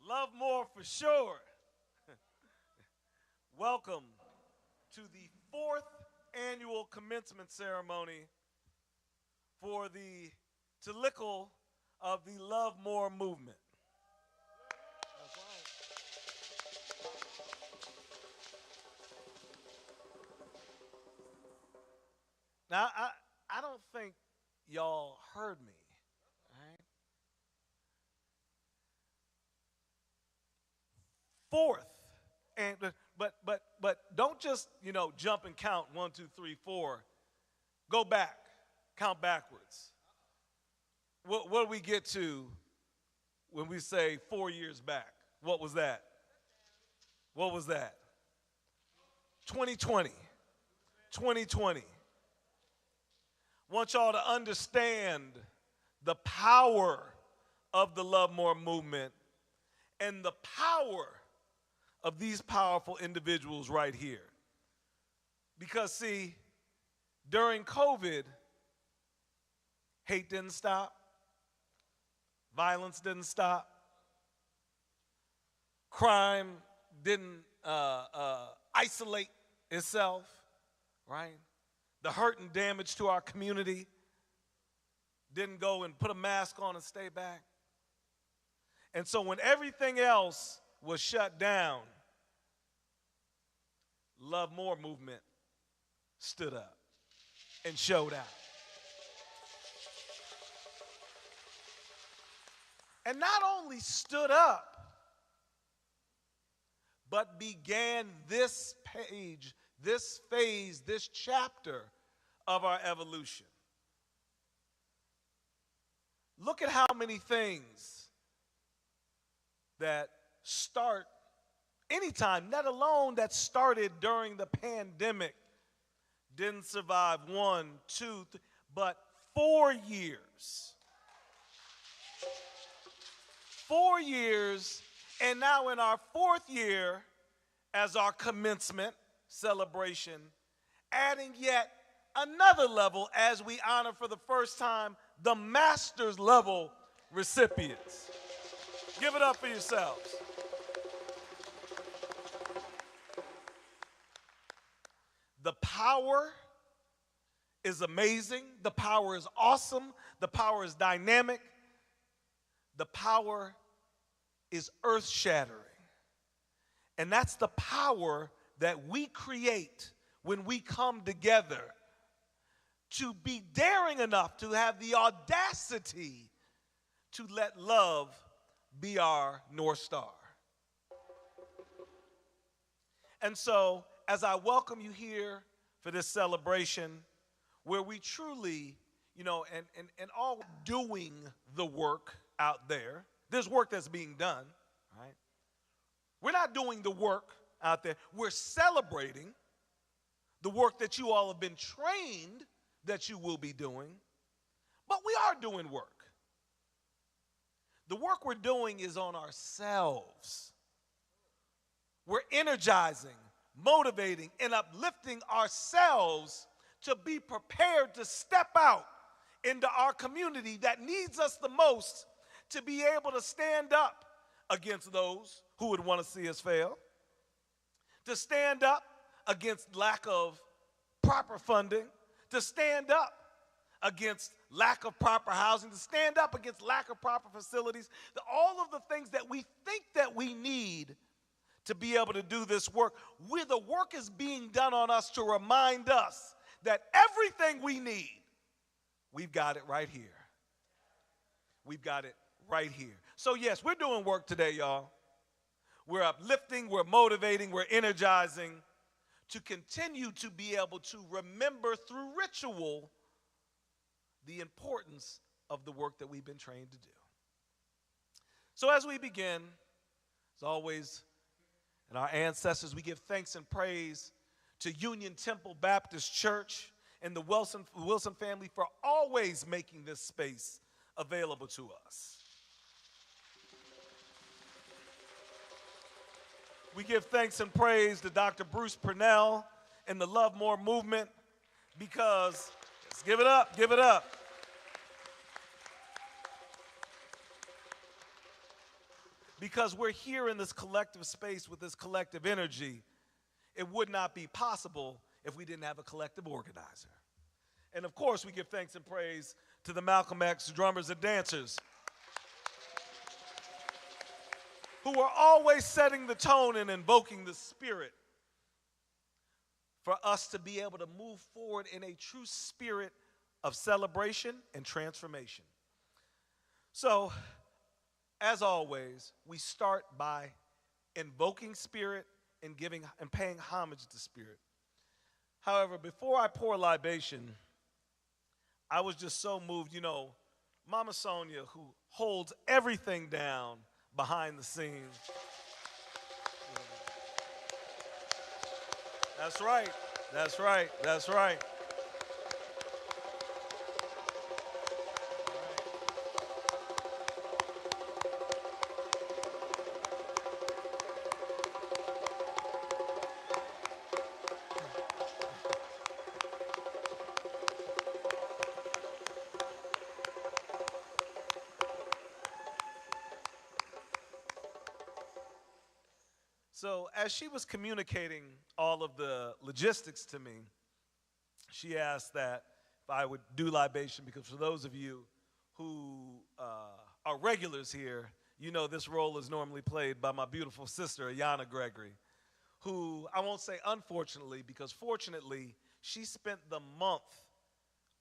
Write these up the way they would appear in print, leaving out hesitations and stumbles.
Love more for sure. Welcome to the fourth annual commencement ceremony for the Talical of the Love More movement. That's right. Now, I don't think y'all heard me, right? Fourth, and but don't just jump and count 1, 2, 3, 4. Go back, count backwards. What do we get to when we say 4 years back? What was that? What was that? 2020. 2020. Want y'all to understand the power of the Love More movement and the power of these powerful individuals right here. Because see, during COVID, hate didn't stop, violence didn't stop, crime didn't isolate itself, right? The hurt and damage to our community didn't go and put a mask on and stay back. And so when everything else was shut down, Love More movement stood up and showed out. And not only stood up, but began this page, this phase, this chapter of our evolution. Look at how many things that start anytime, let alone that started during the pandemic, didn't survive 1, 2, but 4 years. 4 years, and now in our 4th year as our commencement celebration, adding yet another level as we honor for the first time the master's level recipients. Give it up for yourselves. The power is amazing. The power is awesome. The power is dynamic. The power is earth-shattering. And that's the power that we create when we come together to be daring enough to have the audacity to let love be our North Star. And so, as I welcome you here for this celebration, where we truly, and all doing the work out there, there's work that's being done, right? We're not doing the work out there. We're celebrating the work that you all have been trained that you will be doing, but we are doing work. The work we're doing is on ourselves. We're energizing, motivating, and uplifting ourselves to be prepared to step out into our community that needs us the most to be able to stand up against those who would want to see us fail, to stand up against lack of proper funding, to stand up against lack of proper housing, to stand up against lack of proper facilities, all of the things that we think that we need to be able to do this work, where the work is being done on us to remind us that everything we need, we've got it right here. We've got it right here. So yes, we're doing work today, y'all. We're uplifting, we're motivating, we're energizing to continue to be able to remember through ritual the importance of the work that we've been trained to do. So as we begin, as always, and our ancestors, we give thanks and praise to Union Temple Baptist Church and the Wilson family for always making this space available to us. We give thanks and praise to Dr. Bruce Purnell and the Love More movement because, let's give it up, give it up. because we're here in this collective space with this collective energy, it would not be possible if we didn't have a collective organizer. And of course, we give thanks and praise to the Malcolm X drummers and dancers who are always setting the tone and invoking the spirit for us to be able to move forward in a true spirit of celebration and transformation. So, as always, we start by invoking spirit and giving and paying homage to spirit. However, before I pour libation, I was just so moved. You know, Mama Sonia, who holds everything down behind the scenes. That's right. That's right. That's right. So as she was communicating all of the logistics to me, she asked that if I would do libation, because for those of you who are regulars here, you know this role is normally played by my beautiful sister, Ayana Gregory, who I won't say unfortunately, because fortunately, she spent the month,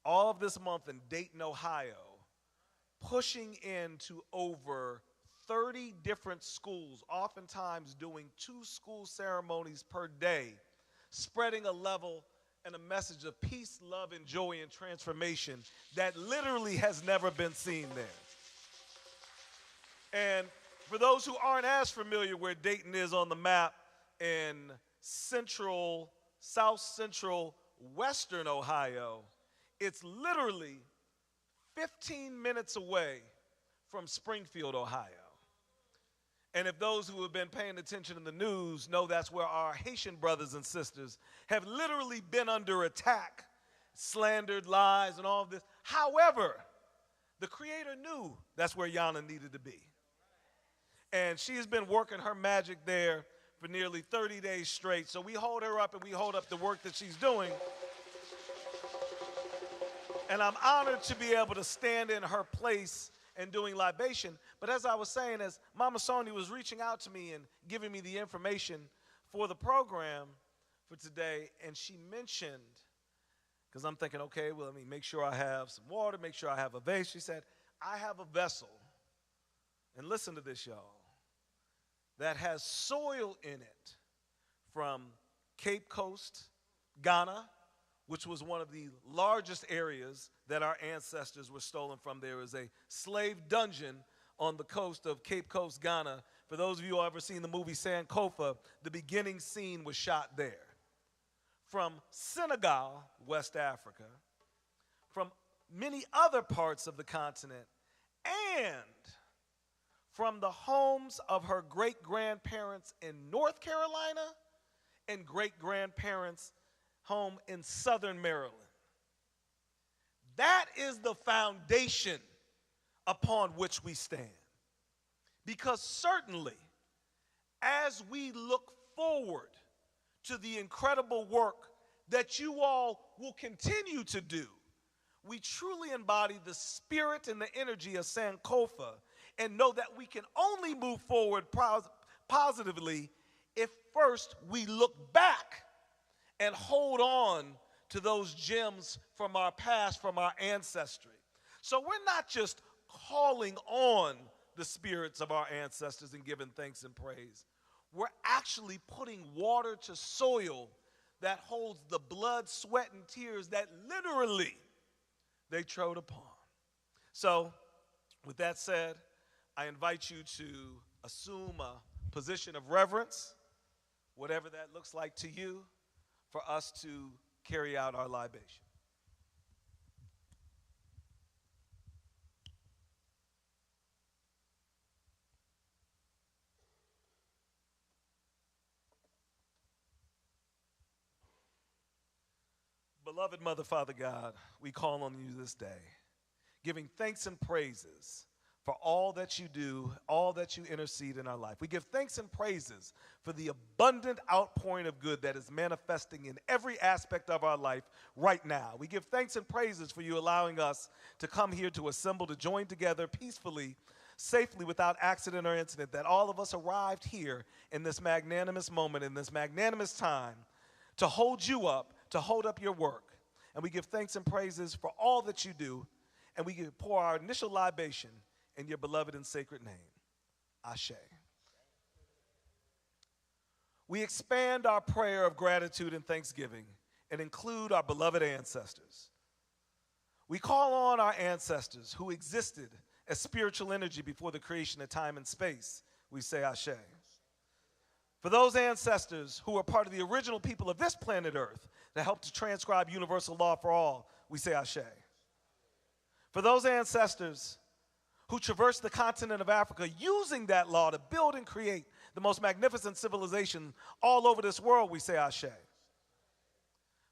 all of this month in Dayton, Ohio, pushing into over 30 different schools, oftentimes doing 2 school ceremonies per day, spreading a level and a message of peace, love, and joy and transformation that literally has never been seen there. And for those who aren't as familiar where Dayton is on the map in central, south central, western Ohio, it's literally 15 minutes away from Springfield, Ohio. And if those who have been paying attention in the news know that's where our Haitian brothers and sisters have literally been under attack, slandered, lies, and all of this. However, the Creator knew that's where Yana needed to be. And she has been working her magic there for nearly 30 days straight. So we hold her up and we hold up the work that she's doing. And I'm honored to be able to stand in her place and doing libation. But as I was saying, as Mama Sonia was reaching out to me and giving me the information for the program for today, and she mentioned, because I'm thinking, okay, well, let me make sure I have some water, make sure I have a vase. She said, I have a vessel, and listen to this, y'all, that has soil in it from Cape Coast, Ghana, which was one of the largest areas that our ancestors were stolen from. There is a slave dungeon on the coast of Cape Coast, Ghana. For those of you who have ever seen the movie Sankofa, the beginning scene was shot there. From Senegal, West Africa, from many other parts of the continent, and from the homes of her great-grandparents in North Carolina and great-grandparents home in Southern Maryland. That is the foundation upon which we stand. Because certainly, as we look forward to the incredible work that you all will continue to do, we truly embody the spirit and the energy of Sankofa and know that we can only move forward positively if first we look back and hold on to those gems from our past, from our ancestry. So we're not just calling on the spirits of our ancestors and giving thanks and praise. We're actually putting water to soil that holds the blood, sweat, and tears that literally they trode upon. So with that said, I invite you to assume a position of reverence, whatever that looks like to you, for us to carry out our libation. Beloved Mother, Father God, we call on you this day, giving thanks and praises for all that you do, all that you intercede in our life. We give thanks and praises for the abundant outpouring of good that is manifesting in every aspect of our life right now. We give thanks and praises for you allowing us to come here to assemble, to join together peacefully, safely, without accident or incident, that all of us arrived here in this magnanimous moment, in this magnanimous time, to hold you up, to hold up your work. And we give thanks and praises for all that you do, and we pour our initial libation in your beloved and sacred name, Ashe. We expand our prayer of gratitude and thanksgiving and include our beloved ancestors. We call on our ancestors who existed as spiritual energy before the creation of time and space. We say Ashe. For those ancestors who are part of the original people of this planet Earth that helped to transcribe universal law for all, we say Ashe. For those ancestors who traversed the continent of Africa using that law to build and create the most magnificent civilization all over this world, we say Ashe.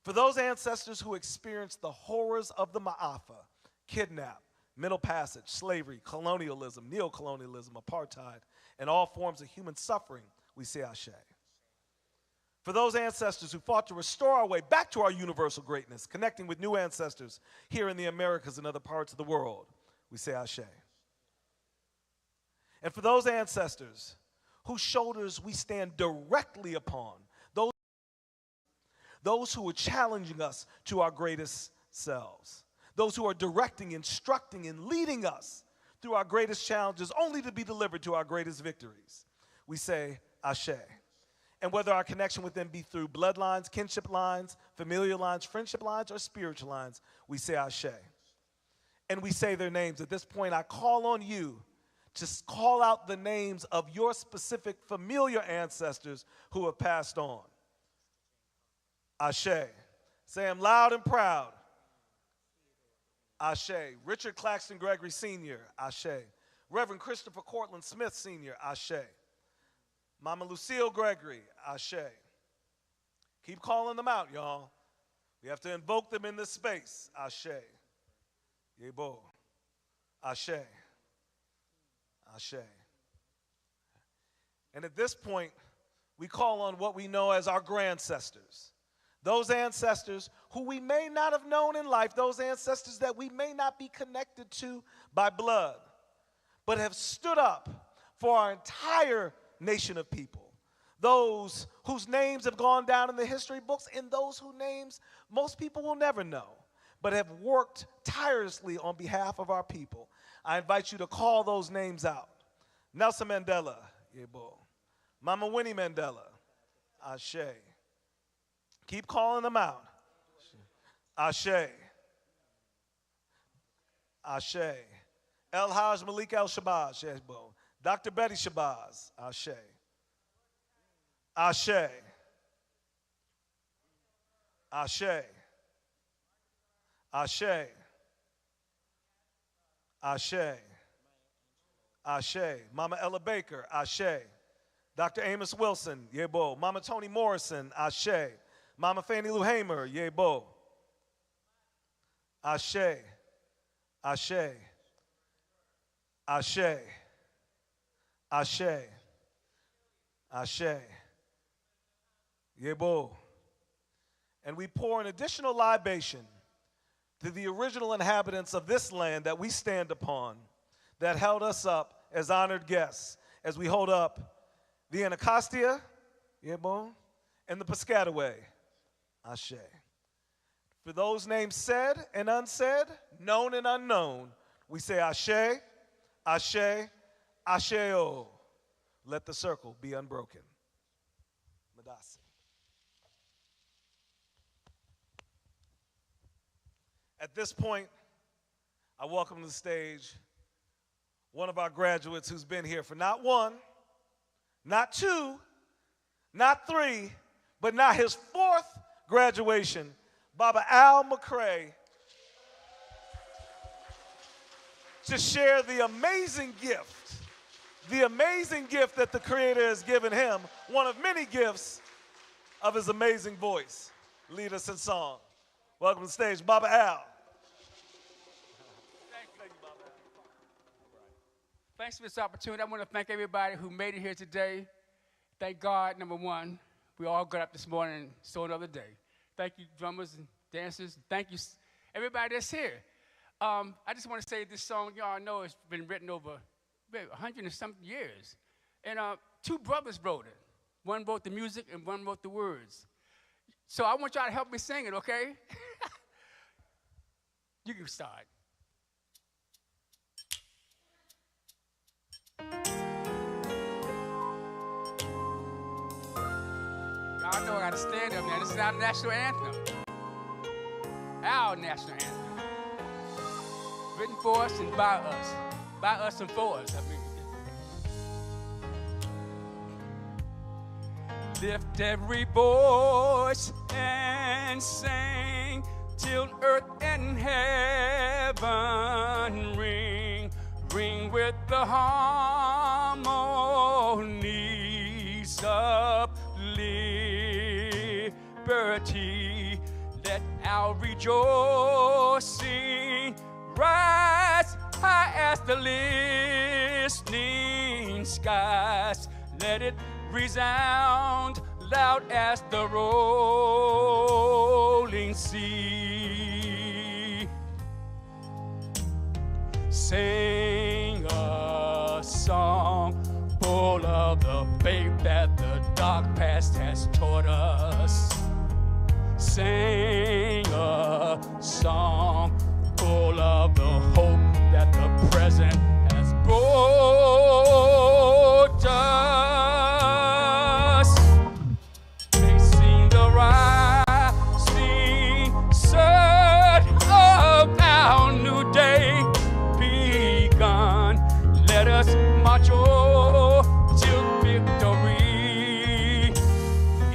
For those ancestors who experienced the horrors of the Ma'afa, kidnap, Middle Passage, slavery, colonialism, neocolonialism, apartheid, and all forms of human suffering, we say Ashe. For those ancestors who fought to restore our way back to our universal greatness, connecting with new ancestors here in the Americas and other parts of the world, we say Ashe. And for those ancestors whose shoulders we stand directly upon, those who are challenging us to our greatest selves, those who are directing, instructing, and leading us through our greatest challenges only to be delivered to our greatest victories, we say Ashe. And whether our connection with them be through bloodlines, kinship lines, familial lines, friendship lines, or spiritual lines, we say Ashe. And we say their names. At this point, I call on you to call out the names of your specific familiar ancestors who have passed on. Ashe. Say them loud and proud. Ashe. Richard Claxton Gregory Sr., Ashe. Reverend Christopher Cortland Smith Sr., Ashe. Mama Lucille Gregory, Ashe. Keep calling them out, y'all. We have to invoke them in this space. Ashe. Yebo. Ashe. Ashe. And at this point, we call on what we know as our grandcestors. Those ancestors who we may not have known in life, those ancestors that we may not be connected to by blood, but have stood up for our entire nation of people. Those whose names have gone down in the history books and those whose names most people will never know, but have worked tirelessly on behalf of our people. I invite you to call those names out. Nelson Mandela, Yebo. Mama Winnie Mandela, Ashe. Keep calling them out. Ashe. Ashe. El Haj Malik El Shabazz, Yebo. Dr. Betty Shabazz, Ashe. Ashe. Ashe. Ashe. Ashe. Ashe. Mama Ella Baker, Ashe. Dr. Amos Wilson, Yebo. Mama Toni Morrison, Ashe. Mama Fannie Lou Hamer, Yebo. Ashe. Ashe. Ashe. Ashe. Ashe. Yebo. And we pour an additional libation to the original inhabitants of this land that we stand upon, that held us up as honored guests, as we hold up the Anacostia, Yebo, and the Piscataway, Ashe. For those names said and unsaid, known and unknown, we say Ashe, Ashe, Asheo. Let the circle be unbroken. Madasi. At this point, I welcome to the stage one of our graduates who's been here for not one, not two, not three, but now his fourth graduation, Baba Al McCray, to share the amazing gift that the Creator has given him, one of many gifts of his amazing voice. Lead us in song. Welcome to the stage, Baba Al. Thank you, Baba Al. Thanks for this opportunity. I want to thank everybody who made it here today. Thank God, number one, we all got up this morning and saw another day. Thank you, drummers and dancers. Thank you, everybody that's here. I just want to say this song, y'all know it's been written over 100 and something years. And two brothers wrote it. One wrote the music and one wrote the words. So I want y'all to help me sing it, okay? You can start. Y'all know I gotta stand up now. This is our national anthem. Our national anthem. Written for us and by us. By us and for us, I mean. Lift every voice and sing till earth and heaven ring. Ring with the harmonies of liberty. Let our rejoicing rise high as the listening skies. Let it resound loud as the rolling sea. Sing a song full of the faith that the dark past has taught us. Sing a song full of the hope that the present has brought us. Facing the rising sun of our new day begun. Let us march on till victory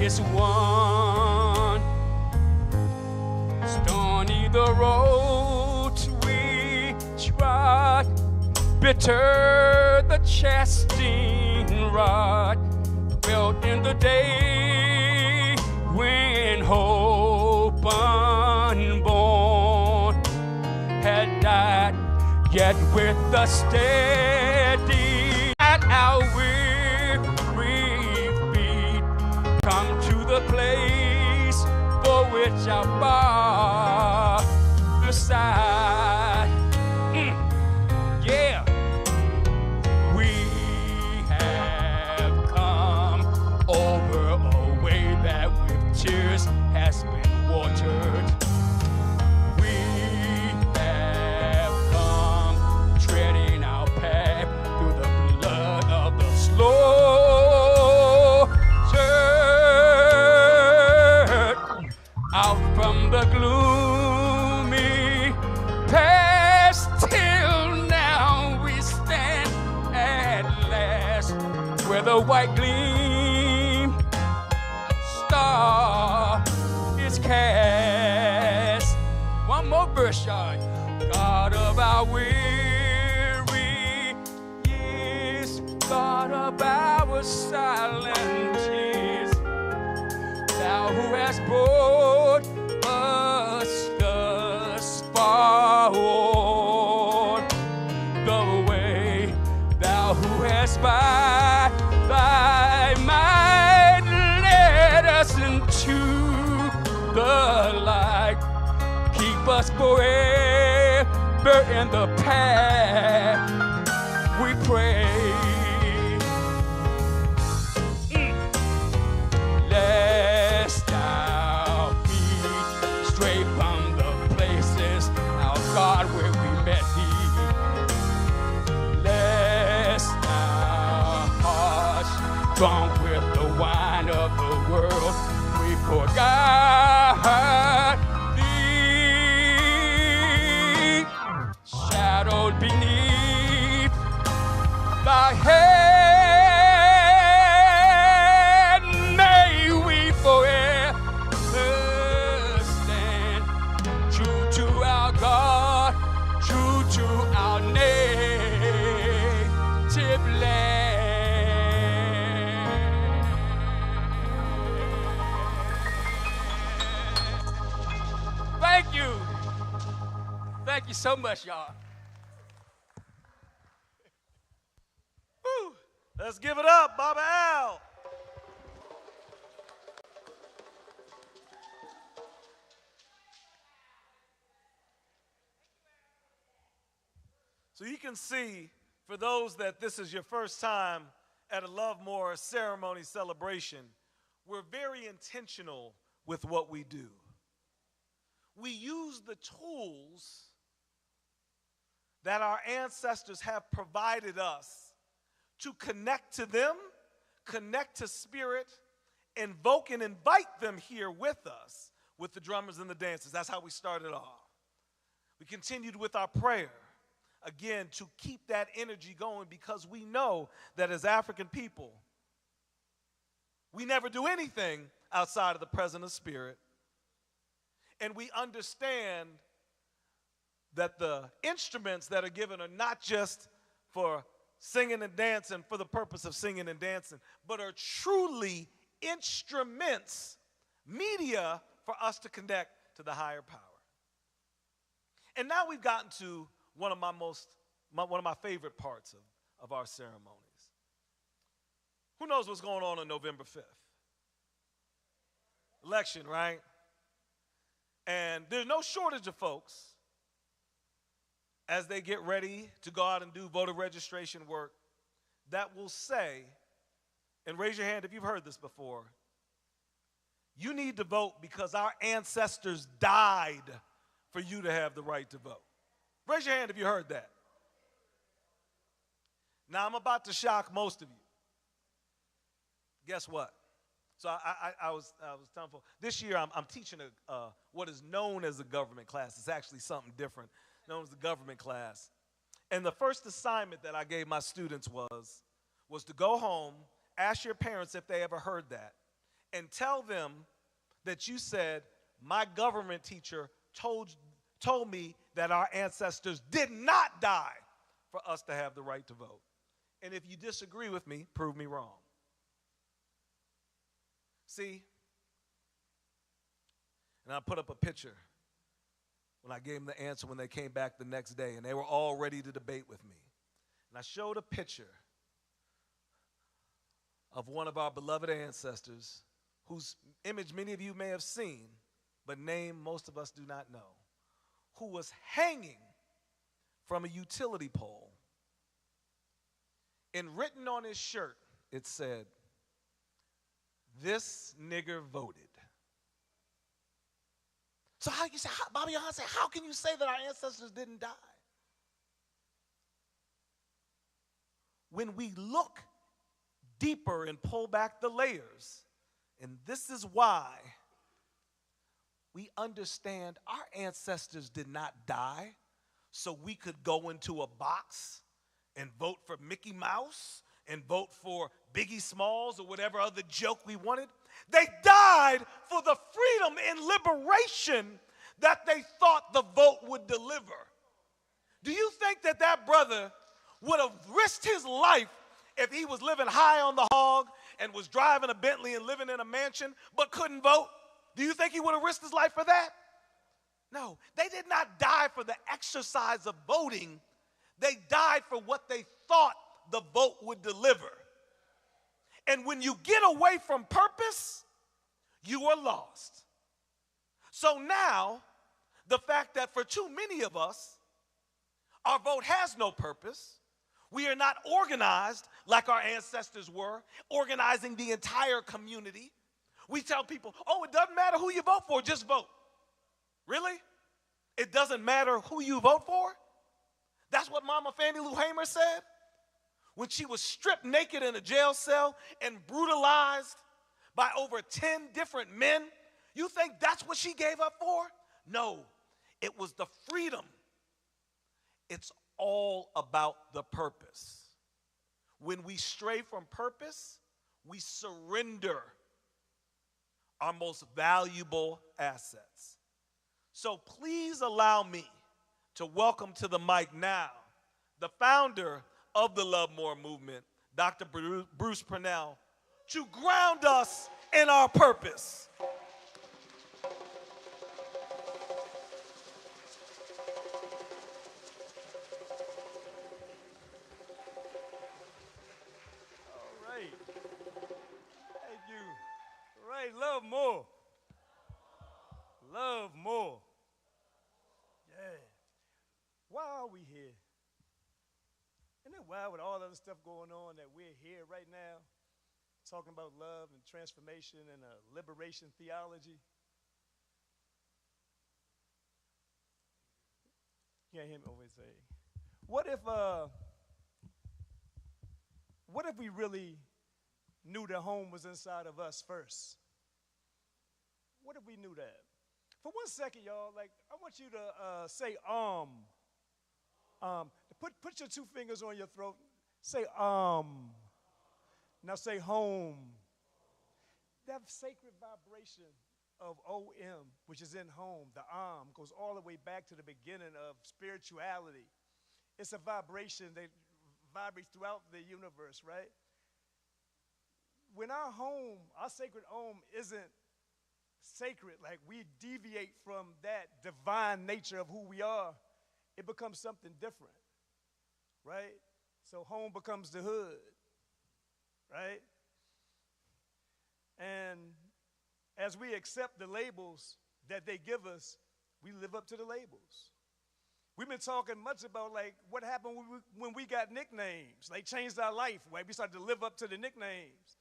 is won. Stony the road we trod, bitter the chastening rod, felt in the day when hope unborn had died, yet with the steady at our weary feet come to the place for which our Father sighed. Yeah, we have come over a way that with tears has been watered. We have come treading our path through the blood of the slaughtered. Out from the gloomy past till now we stand at last where the white gleam star is cast. One more verse, y'all. God of our weary years, God of our silent tears, Thou who hast brought us thus far on the way, Thou who hast by Thy might led us into the light, keep us forever in the path we pray. Lest Thou be straight from the places, our God, where we met Thee. Lest Thou hearts drunk with the wine of the world, we forgot Thee. Shadowed beneath Thy hand, may we forever stand true to our God, true to our native land. Thank you. Thank you so much, y'all. Let's give it up, Baba Al. So you can see, for those that this is your first time at a Lovemore ceremony celebration, we're very intentional with what we do. We use the tools that our ancestors have provided us to connect to them, connect to spirit, invoke and invite them here with us, with the drummers and the dancers. That's how we started off. We continued with our prayer, again, to keep that energy going, because we know that as African people, we never do anything outside of the presence of spirit. And we understand that the instruments that are given are not just for singing and dancing for the purpose of singing and dancing, but are truly instruments, media for us to connect to the higher power. And now we've gotten to one of my favorite parts of our ceremonies. Who knows what's going on November 5th? Election, right? And there's no shortage of folks, as they get ready to go out and do voter registration work, that will say, and raise your hand if you've heard this before, you need to vote because our ancestors died for you to have the right to vote. Raise your hand if you heard that. Now, I'm about to shock most of you. Guess what? So I was telling folks, this year I'm teaching what is known as a government class. It's actually something different, known as the government class. And the first assignment that I gave my students was to go home, ask your parents if they ever heard that, and tell them that you said, my government teacher told me that our ancestors did not die for us to have the right to vote. And if you disagree with me, prove me wrong. See, and I put up a picture when I gave them the answer when they came back the next day, and they were all ready to debate with me. And I showed a picture of one of our beloved ancestors, whose image many of you may have seen, but name most of us do not know, who was hanging from a utility pole. And written on his shirt, it said, "This nigger voted." So how you say, Bobby Yohan said, how can you say that our ancestors didn't die? When we look deeper and pull back the layers, and this is why we understand our ancestors did not die so we could go into a box and vote for Mickey Mouse and vote for Biggie Smalls or whatever other joke we wanted. They died for the freedom and liberation that they thought the vote would deliver. Do you think that that brother would have risked his life if he was living high on the hog and was driving a Bentley and living in a mansion but couldn't vote? Do you think he would have risked his life for that? No, they did not die for the exercise of voting. They died for what they thought the vote would deliver. And when you get away from purpose, you are lost. So now, the fact that for too many of us, our vote has no purpose, we are not organized like our ancestors were, organizing the entire community. We tell people, oh, it doesn't matter who you vote for, just vote. Really? It doesn't matter who you vote for? That's what Mama Fannie Lou Hamer said when she was stripped naked in a jail cell and brutalized by over 10 different men. You think that's what she gave up for? No, it was the freedom. It's all about the purpose. When we stray from purpose, we surrender our most valuable assets. So please allow me to welcome to the mic now the founder of the Lovemore movement, Dr. Bruce Purnell, to ground us in our purpose. say love more. Love more. Yeah. Why are we here? Isn't it wild with all the other stuff going on that we're here right now, talking about love and transformation and liberation theology? You can't hear me always say. What if we really knew that home was inside of us first? What if we knew that? For 1 second, y'all, like I want you to say Put your 2 fingers on your throat. Say Now say home. That sacred vibration of OM, which is in home, the goes all the way back to the beginning of spirituality. It's a vibration that vibrates throughout the universe, right? When our home, our sacred home isn't sacred, like we deviate from that divine nature of who we are, it becomes something different, right? So home becomes the hood, right? And as we accept the labels that they give us, we live up to the labels. We've been talking much about like what happened when we got nicknames. They changed our life, right? We started to live up to the nicknames,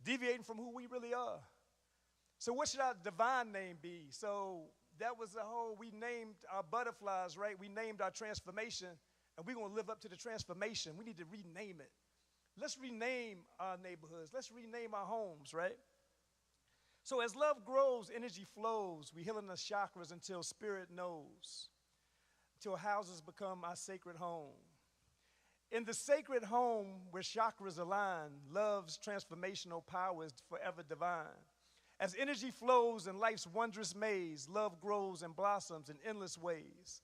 deviating from who we really are. So what should our divine name be? So that was the whole, we named our butterflies, right? We named our transformation, and we're going to live up to the transformation. We need to rename it. Let's rename our neighborhoods. Let's rename our homes, right? So as love grows, energy flows. We healing the chakras until spirit knows, until houses become our sacred home. In the sacred home where chakras align, love's transformational power is forever divine. As energy flows in life's wondrous maze, love grows and blossoms in endless ways.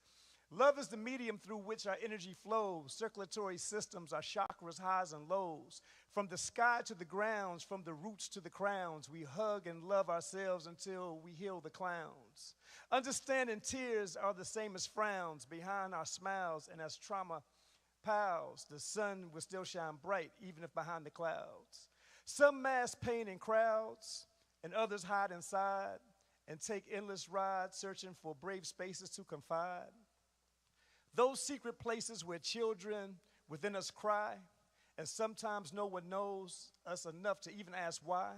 Love is the medium through which our energy flows. Circulatory systems are chakras, highs and lows. From the sky to the grounds, from the roots to the crowns, we hug and love ourselves until we heal the clowns. Understanding tears are the same as frowns behind our smiles, and as trauma piles, the sun will still shine bright even if behind the clouds. Some mask pain in crowds, and others hide inside and take endless rides searching for brave spaces to confide. Those secret places where children within us cry, and sometimes no one knows us enough to even ask why.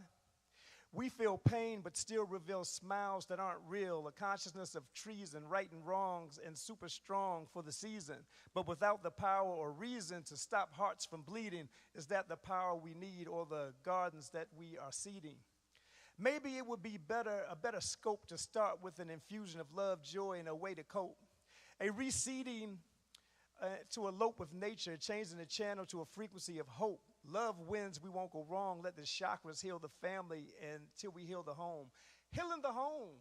We feel pain but still reveal smiles that aren't real, a consciousness of trees and right and wrongs and super strong for the season, but without the power or reason to stop hearts from bleeding. Is that the power we need or the gardens that we are seeding? Maybe it would be a better scope to start with an infusion of love, joy, and a way to cope. A reseeding to elope with nature, changing the channel to a frequency of hope. Love wins, we won't go wrong. Let the chakras heal the family until we heal the home. Healing the home.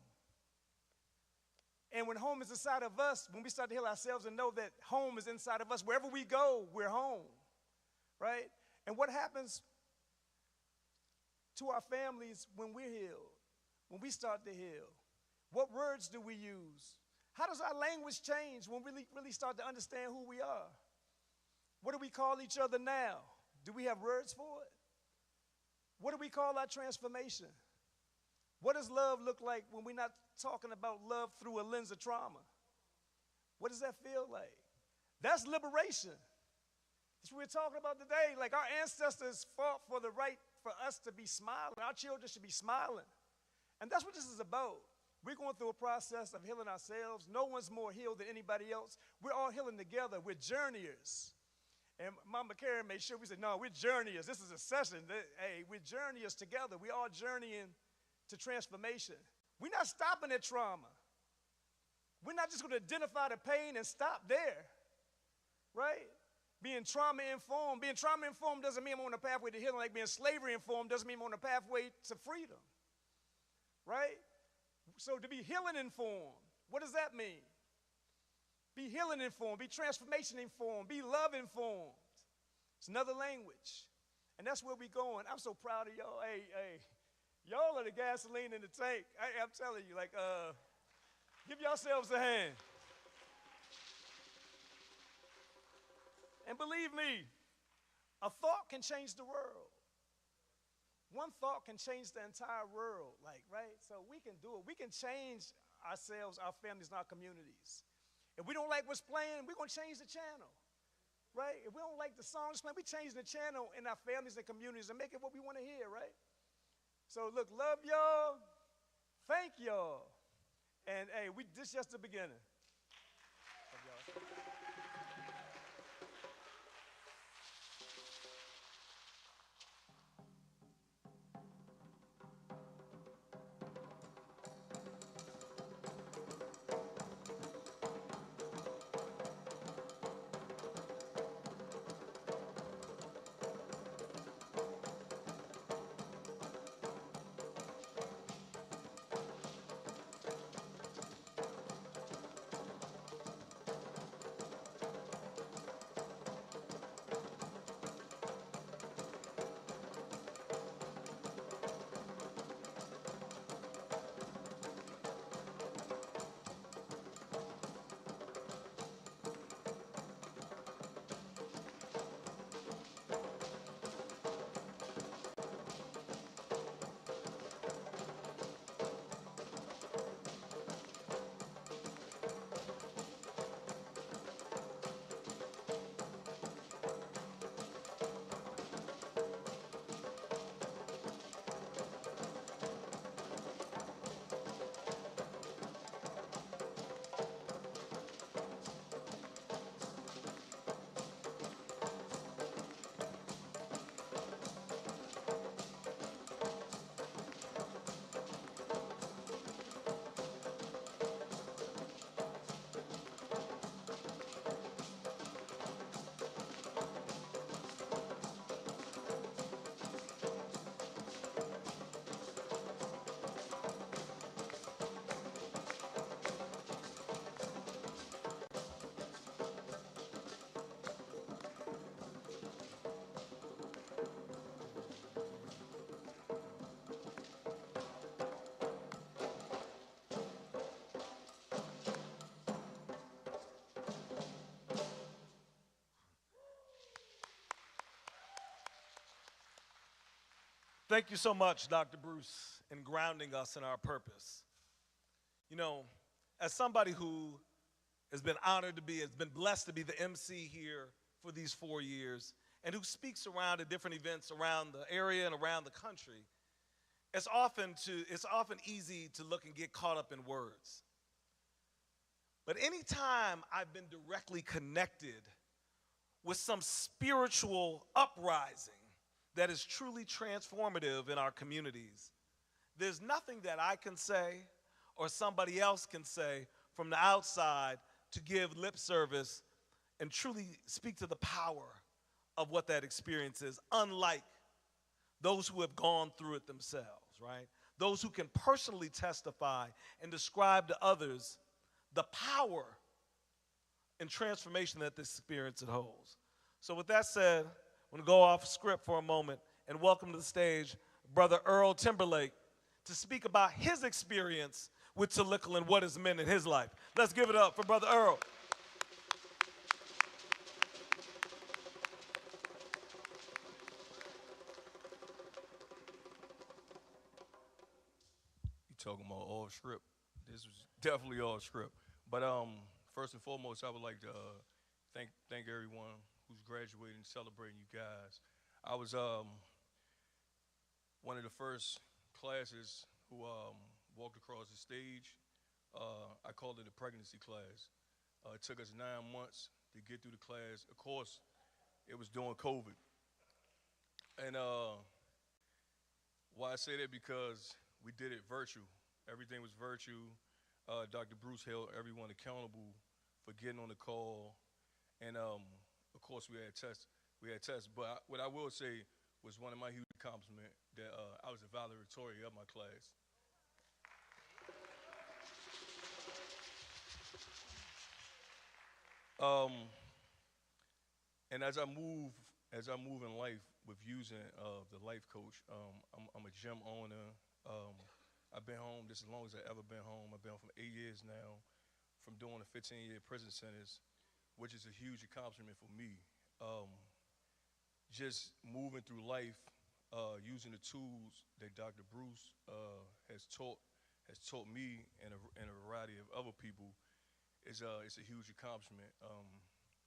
And when home is inside of us, when we start to heal ourselves and know that home is inside of us, wherever we go, we're home, right? And what happens to our families when we're healed, when we start to heal? What words do we use? How does our language change when we really start to understand who we are? What do we call each other now? Do we have words for it? What do we call our transformation? What does love look like when we're not talking about love through a lens of trauma? What does that feel like? That's liberation. That's what we're talking about today. Like our ancestors fought for the right for us to be smiling. Our children should be smiling. And that's what this is about. We're going through a process of healing ourselves. No one's more healed than anybody else. We're all healing together. We're journeyers. And Mama Karen made sure we said, no, we're journeyers. This is a session. Hey, we're journeyers together. We all journeying to transformation. We're not stopping at trauma. We're not just going to identify the pain and stop there, right? Being trauma-informed. Being trauma-informed doesn't mean I'm on a pathway to healing. Like being slavery-informed doesn't mean I'm on a pathway to freedom, right? So to be healing-informed, what does that mean? Be healing-informed, be transformation-informed, be love-informed. It's another language. And that's where we're going. I'm so proud of y'all. Hey, y'all are the gasoline in the tank. I'm telling you, give yourselves a hand. And believe me, a thought can change the world. one thought can change the entire world, like, right? So we can do it. We can change ourselves, our families, and our communities. If we don't like what's playing, we're going to change the channel, right? If we don't like the songs playing, we change the channel in our families and communities and make it what we want to hear, right? So look, love y'all, thank y'all, and hey, this just the beginning. Love y'all. Thank you so much, Dr. Bruce, in grounding us in our purpose. You know, as somebody who has been honored to be, has been blessed to be the MC here for these 4 years, and who speaks around at different events around the area and around the country, it's often easy to look and get caught up in words. But anytime I've been directly connected with some spiritual uprising that is truly transformative in our communities, there's nothing that I can say or somebody else can say from the outside to give lip service and truly speak to the power of what that experience is, unlike those who have gone through it themselves, right? Those who can personally testify and describe to others the power and transformation that this experience it holds. So with that said, I'm going to go off script for a moment and welcome to the stage Brother Earl Timberlake to speak about his experience with Taliqua and what it's meant in his life. Let's give it up for Brother Earl. You talking about all script? This was definitely all script. But first and foremost, I would like to thank everyone who's graduating, celebrating you guys. I was one of the first classes who walked across the stage. I called it a pregnancy class. It took us 9 months to get through the class. Of course, it was during COVID. And why I say that, because we did it virtual. Everything was virtual. Dr. Bruce held everyone accountable for getting on the call. And of course, we had tests. But what I will say was one of my huge accomplishments that I was a valedictorian of my class. And as I move in life with using the life coach, I'm a gym owner. I've been home just as long as I've ever been home. I've been home for 8 years now, from doing the 15-year prison sentence, which is a huge accomplishment for me. Just moving through life, using the tools that Dr. Bruce has taught me and a variety of other people it's a huge accomplishment.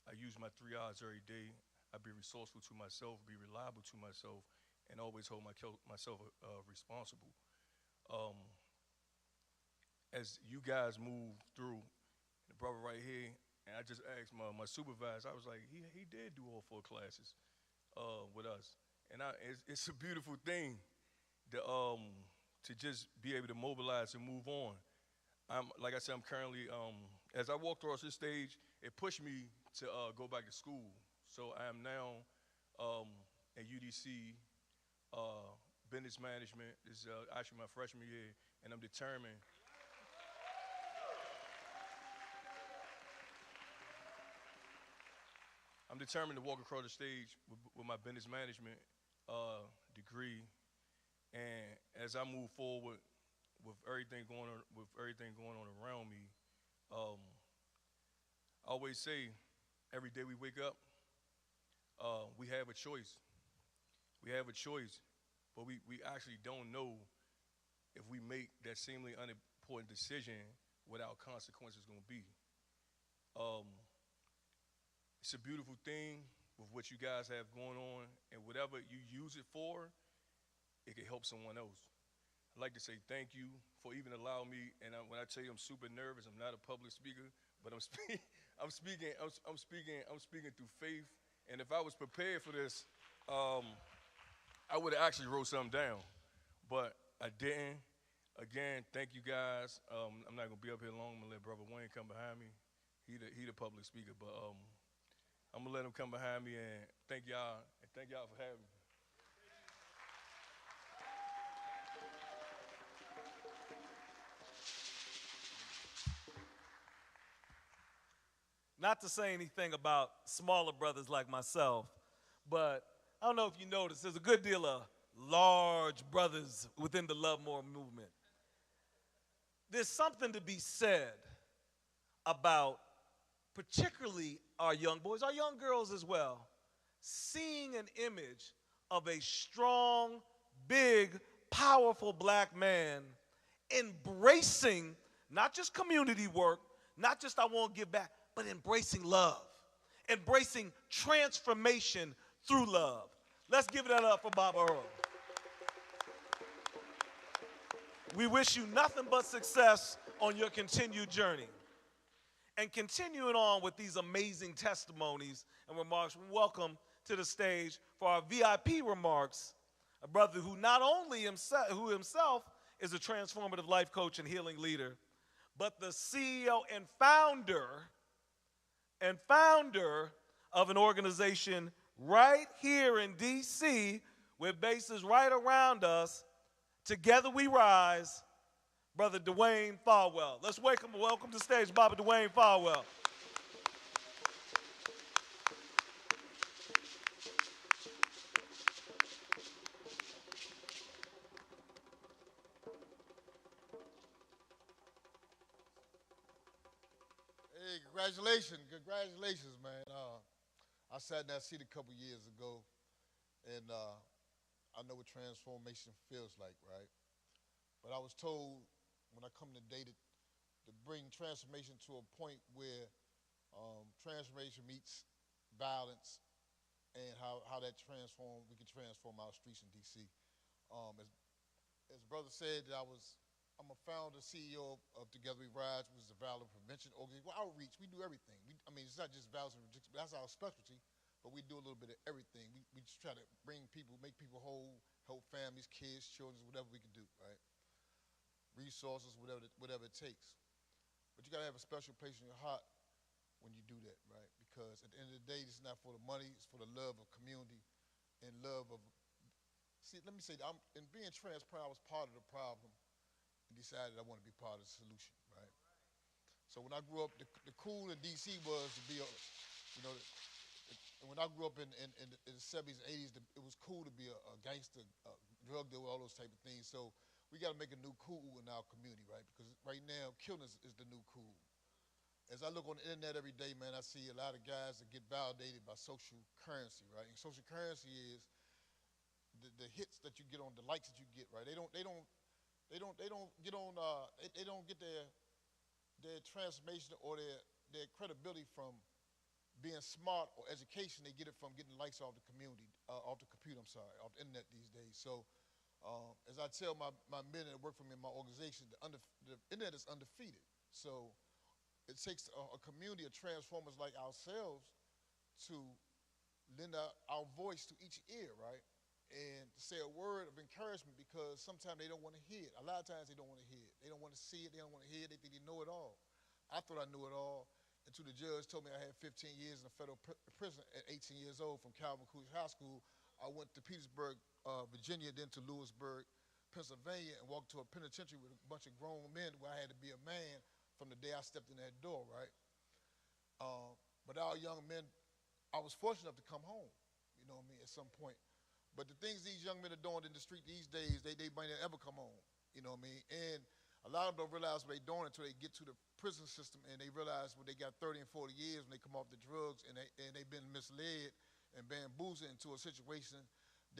I use my 3 R's every day. I be resourceful to myself, be reliable to myself, and always hold myself responsible. Um, as you guys move through, the brother right here, and I just asked my supervisor, I was like, he did do all 4 classes with us. And it's a beautiful thing to just be able to mobilize and move on. Like I said, I'm currently, as I walk across this stage, it pushed me to go back to school. So I am now at UDC, business management. This is actually my freshman year, and I'm determined. I'm determined to walk across the stage with my business management degree, and as I move forward with everything going on around me, I always say, every day we wake up, we have a choice. We have a choice, but we actually don't know if we make that seemingly unimportant decision what our consequences going to be. Um, it's a beautiful thing with what you guys have going on, and whatever you use it for, it can help someone else. I'd like to say thank you for even allowing me. And when I tell you I'm super nervous, I'm not a public speaker, but I'm speaking through faith. And if I was prepared for this, I would have actually wrote something down, but I didn't. Again, thank you guys. I'm not gonna be up here long. I'm gonna let Brother Wayne come behind me. He the public speaker, but I'm gonna let him come behind me, and thank y'all for having me. Not to say anything about smaller brothers like myself, but I don't know if you noticed, there's a good deal of large brothers within the Love More movement. There's something to be said about particularly our young boys, our young girls as well, seeing an image of a strong, big, powerful black man embracing not just community work, not just I won't give back, but embracing love, embracing transformation through love. Let's give that up for Baba Earl. We wish you nothing but success on your continued journey. And continuing on with these amazing testimonies and remarks, welcome to the stage for our VIP remarks, a brother who not only himself is a transformative life coach and healing leader, but the CEO and founder of an organization right here in D.C. with bases right around us. Together we rise, Brother Dwayne Farwell. Let's welcome to the stage, Baba Dwayne Farwell. Hey, congratulations, man. I sat in that seat a couple years ago, and I know what transformation feels like, right? But I was told when I come today to bring transformation to a point where transformation meets violence, and how we can transform our streets in D.C. As brother said, I'm a founder, CEO of Together We Rise, which is a violence prevention organization. Well, outreach, we do everything. It's not just violence prevention, that's our specialty, but we do a little bit of everything. We just try to make people whole, help families, kids, children, whatever we can do, right? Resources, whatever it takes. But you gotta have a special place in your heart when you do that, right? Because at the end of the day, it's not for the money, it's for the love of community and love of, see, let me say, in being transparent, I was part of the problem and decided I want to be part of the solution, right? So when I grew up, the cool in D.C. was to be, and when I grew up in the 70s and 80s, it was cool to be a gangster, a drug dealer, all those type of things. So we got to make a new cool in our community, right? Because right now, killing is the new cool. As I look on the internet every day, man, I see a lot of guys that get validated by social currency, right? And social currency is the hits that you get on, the likes that you get, right? They don't get on, they don't get their transformation or their credibility from being smart or education. They get it from getting likes off the community, off the computer, I'm sorry, off the internet these days. So as I tell my men that work for me in my organization, the internet is undefeated. So it takes a community of transformers like ourselves to lend our voice to each ear, right? And to say a word of encouragement, because sometimes they don't want to hear it. A lot of times they don't want to hear it. They don't want to see it. They don't want to hear it. They think they know it all. I thought I knew it all until the judge told me I had 15 years in a federal prison at 18 years old from Calvin Coolidge High School. I went to Petersburg, Virginia, then to Lewisburg, Pennsylvania, and walked to a penitentiary with a bunch of grown men where I had to be a man from the day I stepped in that door, right? But our young men, I was fortunate enough to come home, you know what I mean, at some point. But the things these young men are doing in the street these days, they might not ever come home, you know what I mean? And a lot of them don't realize what they're doing until they get to the prison system and they realize when they got 30 and 40 years when they come off the drugs and they've been misled and bamboozled into a situation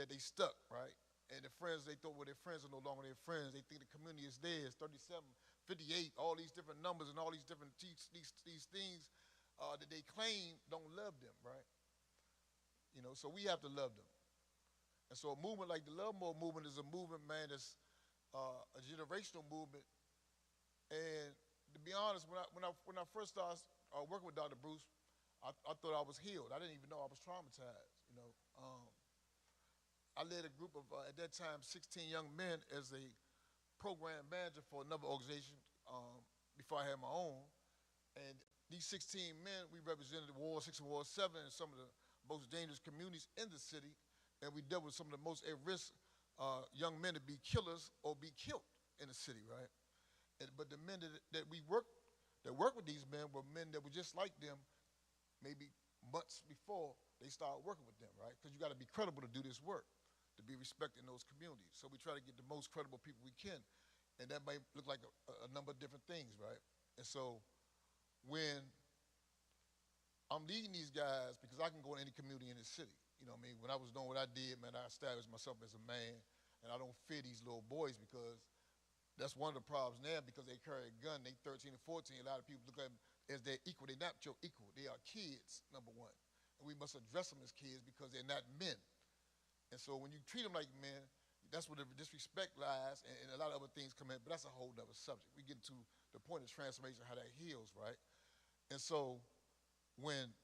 that they stuck, right? And the friends they thought were their friends are no longer their friends. They think the community is theirs, 37, 58, all these different numbers and all these different these things that they claim don't love them, right? You know, so we have to love them. And so a movement like the Love More movement is a movement, man, that's a generational movement. And to be honest, when I first started working with Dr. Bruce, I thought I was healed. I didn't even know I was traumatized, you know. I led a group of, at that time, 16 young men as a program manager for another organization before I had my own. And these 16 men, we represented Ward 6 and Ward 7 and some of the most dangerous communities in the city. And we dealt with some of the most at-risk young men to be killers or be killed in the city, right? But the men that worked with these men were men that were just like them maybe months before they started working with them, right? Because you got to be credible to do this work, to be respected in those communities. So we try to get the most credible people we can. And that might look like a number of different things, right? And so when I'm leading these guys, because I can go in any community in the city, you know what I mean? When I was doing what I did, man, I established myself as a man, and I don't fear these little boys because that's one of the problems now, because they carry a gun, they 13 and 14, a lot of people look at them as their equal. They're not your equal. They are kids, number one. And we must address them as kids because they're not men. And so when you treat them like men, that's where the disrespect lies, and a lot of other things come in, but that's a whole other subject. We get to the point of transformation, how that heals, right? And so when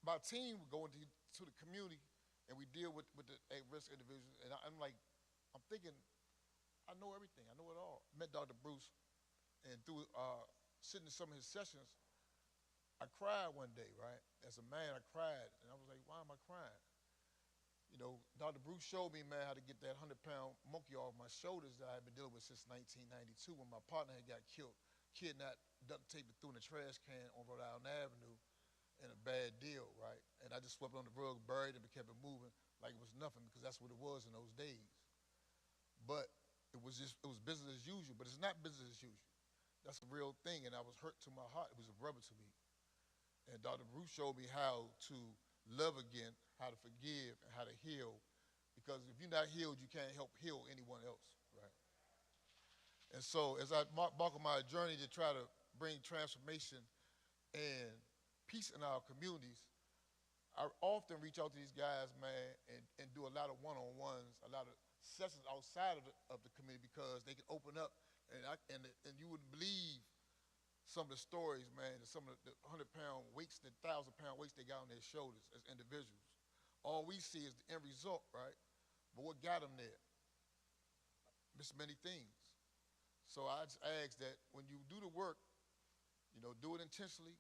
my team would go into the community and we deal with the at-risk individuals, and I'm thinking, I know everything. I know it all. Met Dr. Bruce, and through sitting in some of his sessions, I cried one day, right? As a man, I cried, and I was like, why am I crying? You know, Dr. Bruce showed me, man, how to get that 100-pound monkey off my shoulders that I had been dealing with since 1992 when my partner had got killed, kidnapped, duct taped, and threw in a trash can on Rhode Island Avenue in a bad deal, right? And I just swept it on the rug, buried it, and kept it moving like it was nothing, because that's what it was in those days. But it was business as usual, but it's not business as usual. That's a real thing, and I was hurt to my heart. It was a brother to me. And Dr. Bruce showed me how to love again, how to forgive, and how to heal, because if you're not healed, you can't help heal anyone else, right? And so as I embark on my journey to try to bring transformation and peace in our communities, I often reach out to these guys, man, and do a lot of one-on-ones, a lot of sessions outside of the community, because they can open up, and you wouldn't believe some of the stories, man, and some of the 100-pound weights, the 1,000-pound weights they got on their shoulders as individuals. All we see is the end result, right? But what got them there? Missed many things. So I just ask that when you do the work, you know, do it intentionally,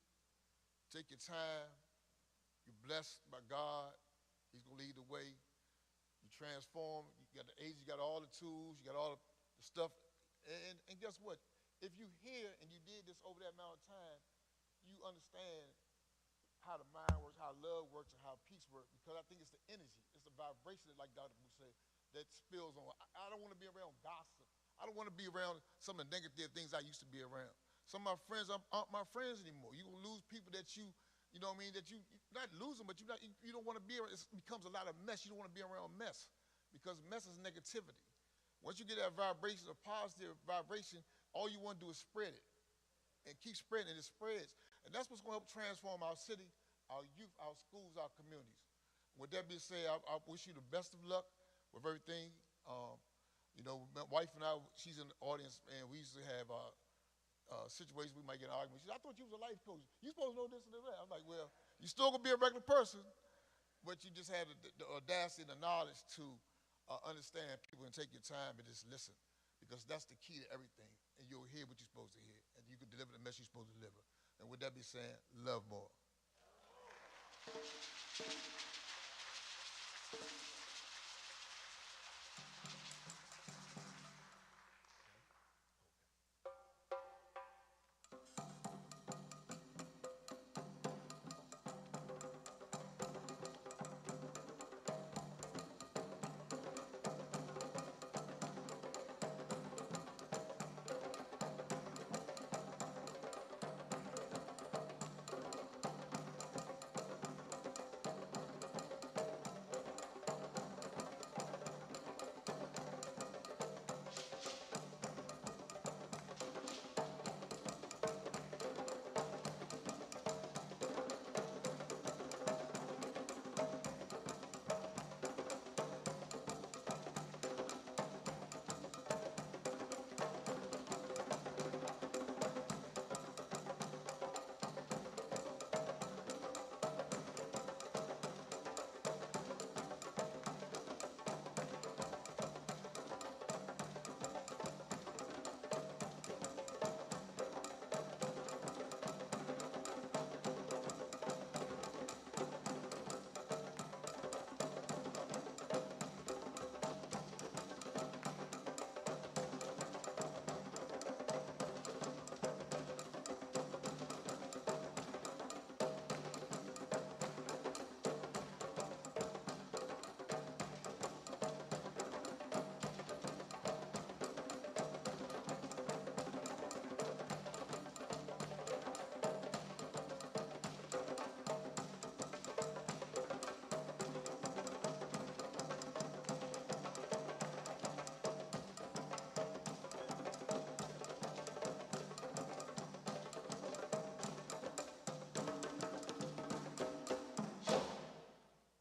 take your time, you're blessed by God, He's gonna lead the way, you transform, you got the age, you got all the tools, you got all the stuff, and guess what? If you hear and you did this over that amount of time, you understand how the mind works, how love works, and how peace works, because I think it's the energy, it's the vibration, like Dr. Bruce said, that spills on. I don't want to be around gossip. I don't want to be around some of the negative things I used to be around. Some of my friends aren't my friends anymore. You're going to lose people that you know what I mean, that you not lose them, but you don't want to be around. It becomes a lot of mess. You don't want to be around mess. because it messes negativity. Once you get that vibration, a positive vibration, all you want to do is spread it and keep spreading it. It spreads. And that's what's going to help transform our city, our youth, our schools, our communities. With that being said, I wish you the best of luck with everything. You know, my wife and I, she's in the audience, and we used to have situations we might get an argument. She said, I thought you was a life coach. You supposed to know this and that. I'm like, well, you still going to be a regular person, but you just have the audacity and the knowledge to understand people and take your time and just listen, because that's the key to everything. And you'll hear what you're supposed to hear, and you can deliver the message you're supposed to deliver. And with that being said, love more.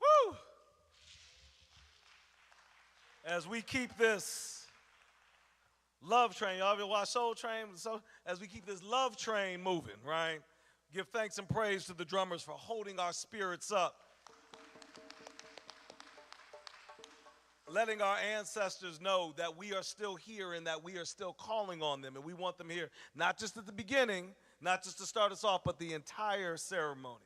Woo! As we keep this love train, y'all ever watch Soul Train? So as we keep this love train moving, right? Give thanks and praise to the drummers for holding our spirits up, letting our ancestors know that we are still here and that we are still calling on them, and we want them here, not just at the beginning, not just to start us off, but the entire ceremony.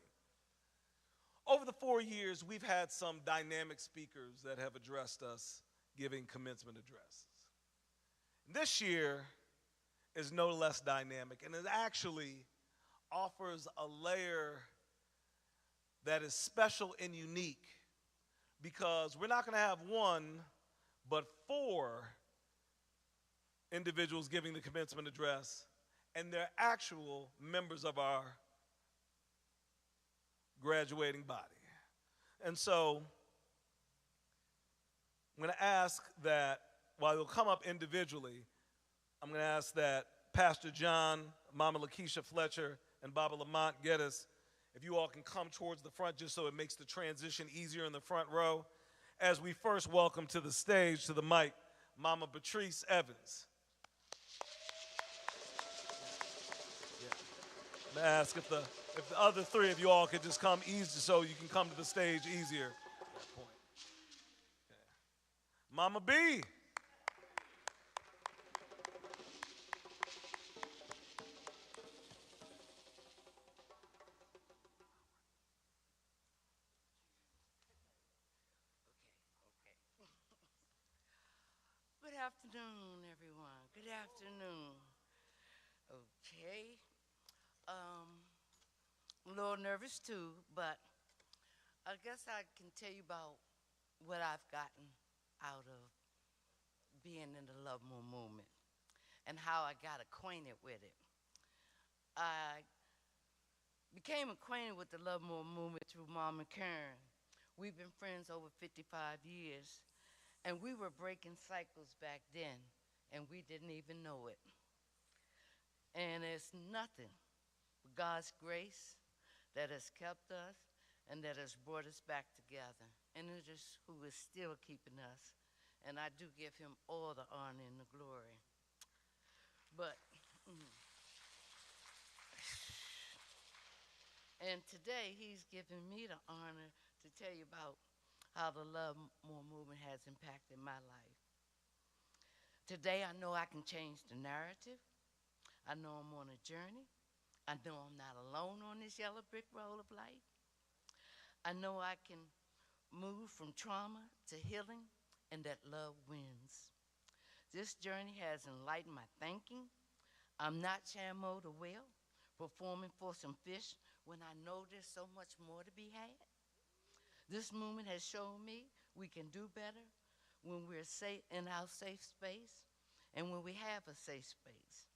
Over the 4 years, we've had some dynamic speakers that have addressed us giving commencement addresses. This year is no less dynamic, and it actually offers a layer that is special and unique, because we're not going to have one, but 4 individuals giving the commencement address, and they're actual members of our graduating body. And so I'm going to ask that, while they'll come up individually, I'm going to ask that Pastor John, Mama Lakeisha Fletcher, and Baba Lamont Geddes, if you all can come towards the front just so it makes the transition easier in the front row, as we first welcome to the stage, to the mic, Mama Patrice Evans. I'm going to ask if the other 3 of you all could just come easy so you can come to the stage easier. Okay. Mama B. Good afternoon, everyone. Good afternoon. Okay. I'm a little nervous too, but I guess I can tell you about what I've gotten out of being in the Love More movement and how I got acquainted with it. I became acquainted with the Love More movement through Mama Karen. We've been friends over 55 years, And we were breaking cycles back then, and we didn't even know it. And it's nothing but God's grace that has kept us and that has brought us back together. And it is who is still keeping us. And I do give him all the honor and the glory. But, and today he's given me the honor to tell you about how the Love More movement has impacted my life. Today I know I can change the narrative. I know I'm on a journey. I know I'm not alone on this yellow brick road of life. I know I can move from trauma to healing, and that love wins. This journey has enlightened my thinking. I'm not Chamo the whale, performing for some fish when I know there's so much more to be had. This movement has shown me we can do better when we're safe in our safe space and when we have a safe space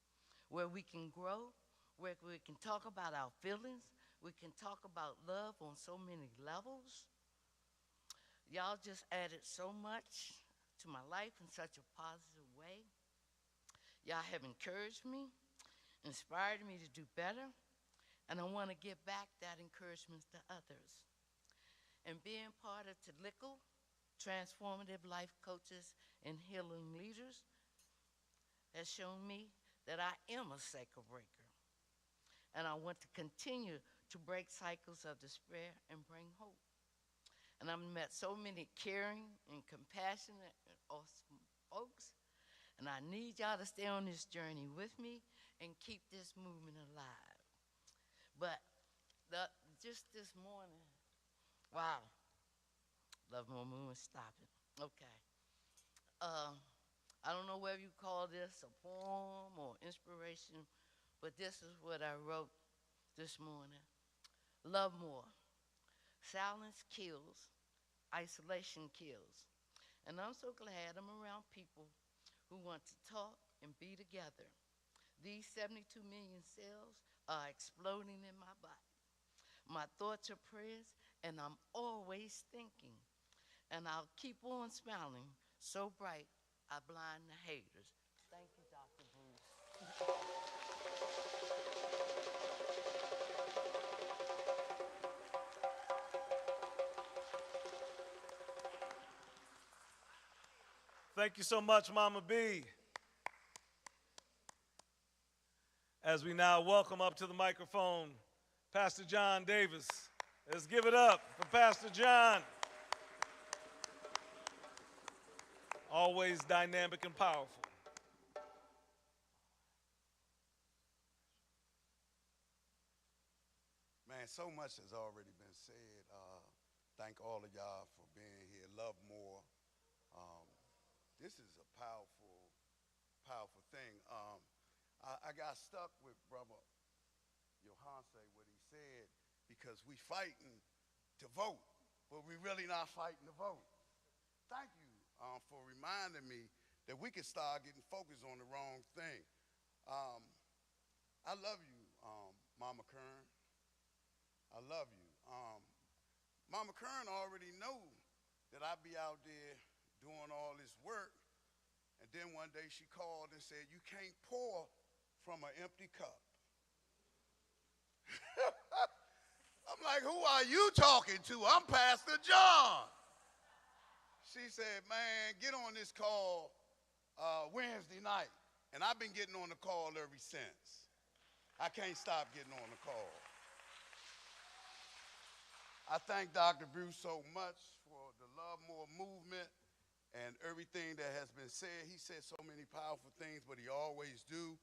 where we can grow, where we can talk about our feelings, we can talk about love on so many levels. Y'all just added so much to my life in such a positive way. Y'all have encouraged me, inspired me to do better, and I want to give back that encouragement to others. And being part of TLICL, Transformative Life Coaches and Healing Leaders, has shown me that I am a cycle breaker. And I want to continue to break cycles of despair and bring hope. And I've met so many caring and compassionate and awesome folks. And I need y'all to stay on this journey with me and keep this movement alive. But just this morning, wow, Love More Movement, stop it. Okay. I don't know whether you call this a poem or inspiration, but this is what I wrote this morning. Love more. Silence kills. Isolation kills. And I'm so glad I'm around people who want to talk and be together. These 72 million cells are exploding in my body. My thoughts are prayers, and I'm always thinking. And I'll keep on smiling so bright I blind the haters. Thank you, Dr. Bruce. Thank you so much, Mama B. As we now welcome up to the microphone, Pastor John Davis. Let's give it up for Pastor John. Always dynamic and powerful. Man, so much has already been said. Thank all of y'all for being here. Love more. This is a powerful, powerful thing. I got stuck with Brother Yohanse, what he said, because we fighting to vote, but we really not fighting to vote. Thank you for reminding me that we can start getting focused on the wrong thing. I love you, Mama Kern. I love you. Mama Kern already knew that I'd be out there doing all this work, and then one day she called and said, you can't pour from an empty cup. I'm like, who are you talking to? I'm Pastor John. She said, man, get on this call Wednesday night. And I've been getting on the call ever since. I can't stop getting on the call. I thank Dr. Bruce so much for the Love More movement and everything that has been said. He said so many powerful things, but he always do.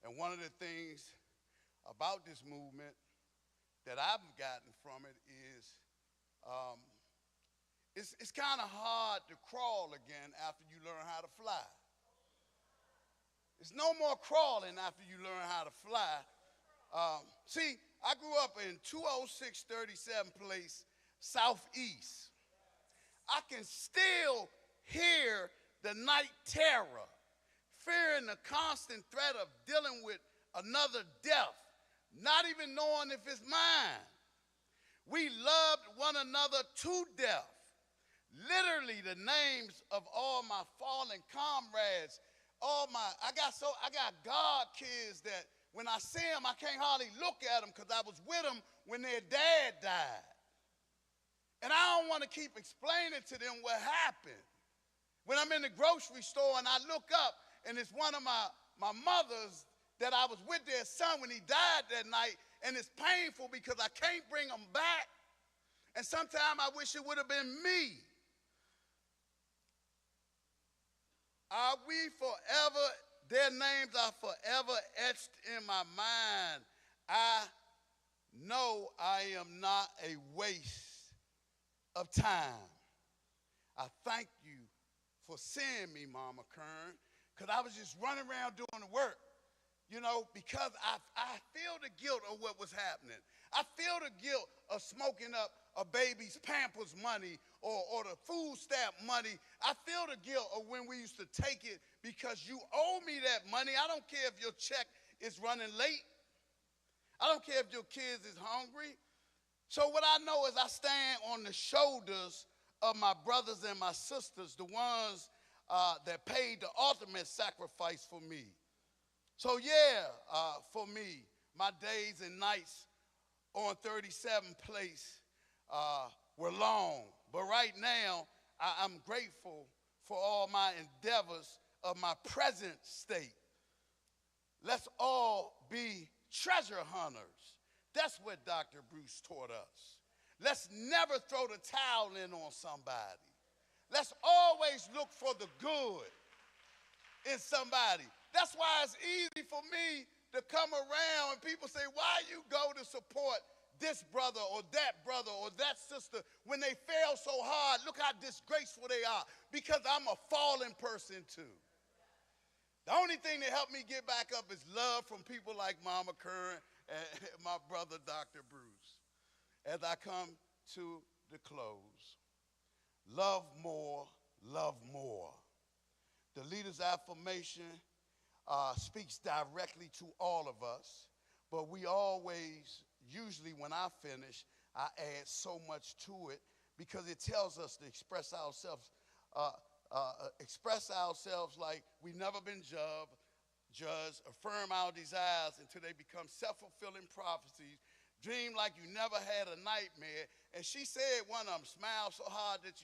And one of the things about this movement that I've gotten from it is it's kind of hard to crawl again after you learn how to fly. It's no more crawling after you learn how to fly. See, I grew up in 206 37 Place, Southeast. I can still hear the night terror, fearing the constant threat of dealing with another death, not even knowing if it's mine. We loved one another to death. literally the names of all my fallen comrades. I got God kids that when I see them, I can't hardly look at them because I was with them when their dad died. And I don't want to keep explaining to them what happened. When I'm in the grocery store and I look up and it's one of my mothers that I was with their son when he died that night, and it's painful because I can't bring them back. And sometimes I wish it would have been me. Are we forever, their names are forever etched in my mind. I know I am not a waste of time. I thank you for seeing me, Mama Kern, because I was just running around doing the work. You know, because I feel the guilt of what was happening. I feel the guilt of smoking up a baby's Pampers money or the food stamp money. I feel the guilt of when we used to take it because you owe me that money. I don't care if your check is running late. I don't care if your kids is hungry. So what I know is I stand on the shoulders of my brothers and my sisters, the ones that paid the ultimate sacrifice for me. So for me, my days and nights on 37th place were long. But right now, I'm grateful for all my endeavors of my present state. Let's all be treasure hunters. That's what Dr. Bruce taught us. Let's never throw the towel in on somebody. Let's always look for the good in somebody. That's why it's easy for me to come around and people say, why you go to support this brother or that sister when they fail so hard? Look how disgraceful they are. Because I'm a fallen person too. The only thing that helped me get back up is love from people like Mama Kern and my brother, Dr. Bruce. As I come to the close, love more, love more. The leader's affirmation speaks directly to all of us, but we always, usually when I finish, I add so much to it because it tells us to express ourselves like we've never been judged, affirm our desires until they become self-fulfilling prophecies, dream like you never had a nightmare. And she said one of them, smile so hard that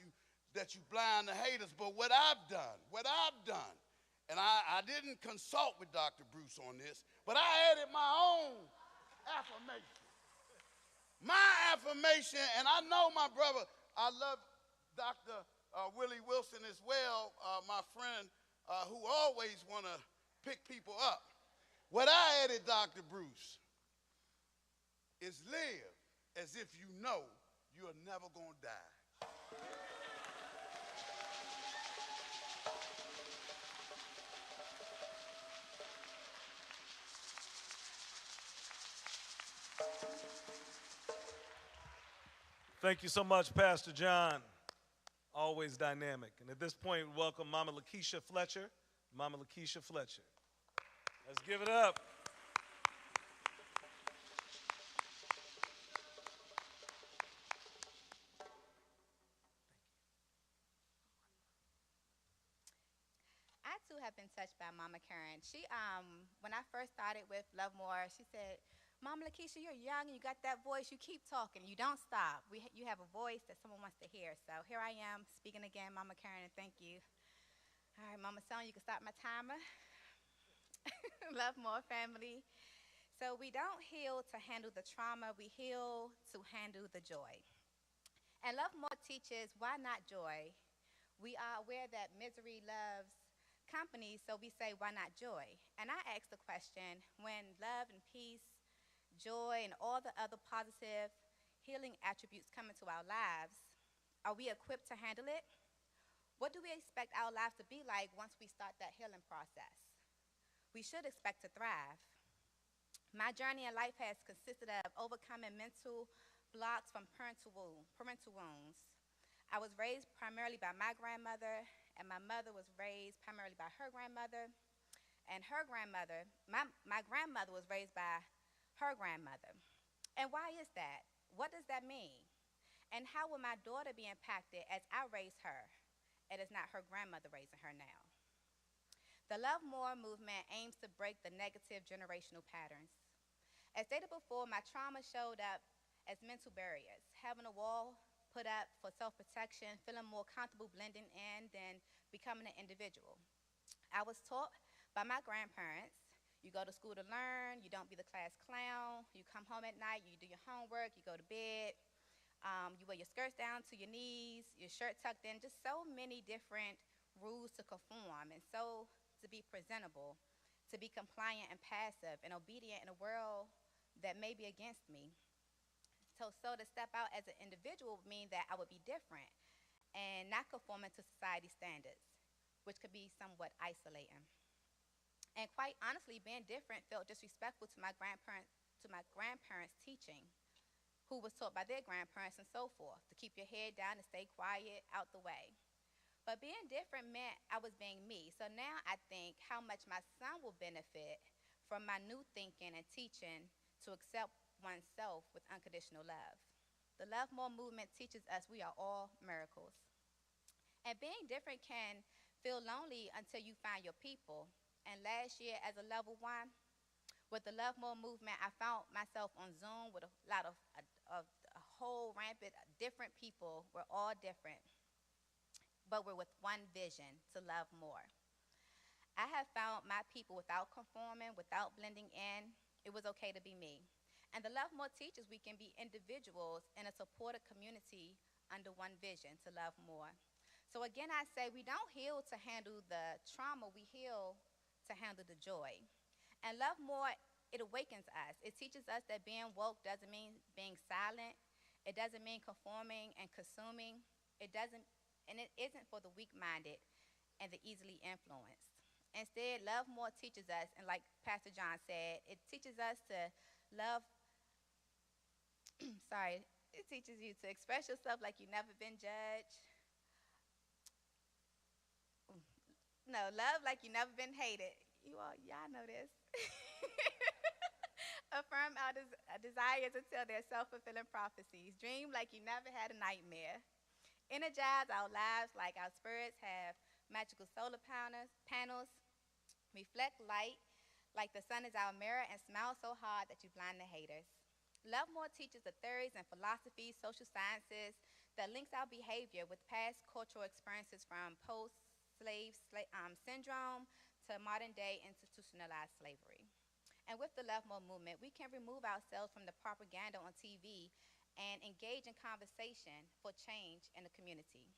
you blind the haters. But what I've done, and I didn't consult with Dr. Bruce on this, but I added my own affirmation. My affirmation, and I know my brother, I love Dr. Willie Wilson as well, my friend who always want to pick people up. What I added, Dr. Bruce, is live as if you know you are never going to die. Thank you so much, Pastor John. Always dynamic. And at this point, welcome Mama Lakeisha Fletcher. Mama Lakeisha Fletcher. Let's give it up. I too have been touched by Mama Karen. She, when I first started with Love More, she said, Mama Lakeisha, you're young and you got that voice. You keep talking. You don't stop. You have a voice that someone wants to hear. So here I am speaking again, Mama Karen, and thank you. All right, Mama Sonia, you can start my timer. Love More family. So we don't heal to handle the trauma. We heal to handle the joy. And Love More teaches, why not joy? We are aware that misery loves company, so we say, why not joy? And I ask the question, when love and peace, joy, and all the other positive healing attributes come into our lives, are we equipped to handle it? What do we expect our lives to be like once we start that healing process? We should expect to thrive. My journey in life has consisted of overcoming mental blocks from parental wounds. I was raised primarily by my grandmother, and my mother was raised primarily by her grandmother, and her grandmother, my grandmother was raised by her grandmother. And why is that? What does that mean? And how will my daughter be impacted as I raise her? It is not her grandmother raising her now. The Love More movement aims to break the negative generational patterns. As stated before, my trauma showed up as mental barriers, having a wall put up for self-protection, feeling more comfortable blending in than becoming an individual. I was taught by my grandparents, you go to school to learn, you don't be the class clown, you come home at night, you do your homework, you go to bed, you wear your skirts down to your knees, your shirt tucked in, just so many different rules to conform and so to be presentable, to be compliant and passive and obedient in a world that may be against me. So to step out as an individual would mean that I would be different and not conforming to society standards, which could be somewhat isolating. And quite honestly, being different felt disrespectful to my grandparents' teaching, who was taught by their grandparents and so forth, to keep your head down and stay quiet, out the way. But being different meant I was being me. So now I think how much my son will benefit from my new thinking and teaching to accept oneself with unconditional love. The Love More movement teaches us we are all miracles. And being different can feel lonely until you find your people. And last year, as a level 1, with the Love More movement, I found myself on Zoom with a lot of a whole rampant different people. We're all different, but we're with one vision, to love more. I have found my people without conforming, without blending in. It was okay to be me. And the Love More teaches we can be individuals in a supported community under one vision, to love more. So again, I say we don't heal to handle the trauma, we heal to handle the joy. And Love More, it awakens us. It teaches us that being woke doesn't mean being silent. It doesn't mean conforming and consuming. It isn't for the weak-minded and the easily influenced. Instead, Love More teaches us, and like Pastor John said, it teaches us to love, it teaches you to express yourself like you've never been judged. No, love like you've never been hated. Y'all know this. Affirm our desires until they're self-fulfilling prophecies. Dream like you never had a nightmare. Energize our lives like our spirits have magical solar panels. Reflect light like the sun is our mirror, and smile so hard that you blind the haters. Love More teaches the theories and philosophies, social sciences that links our behavior with past cultural experiences from post-slave syndrome to modern-day institutionalized slavery. And with the Love More movement, we can remove ourselves from the propaganda on TV and engage in conversation for change in the community.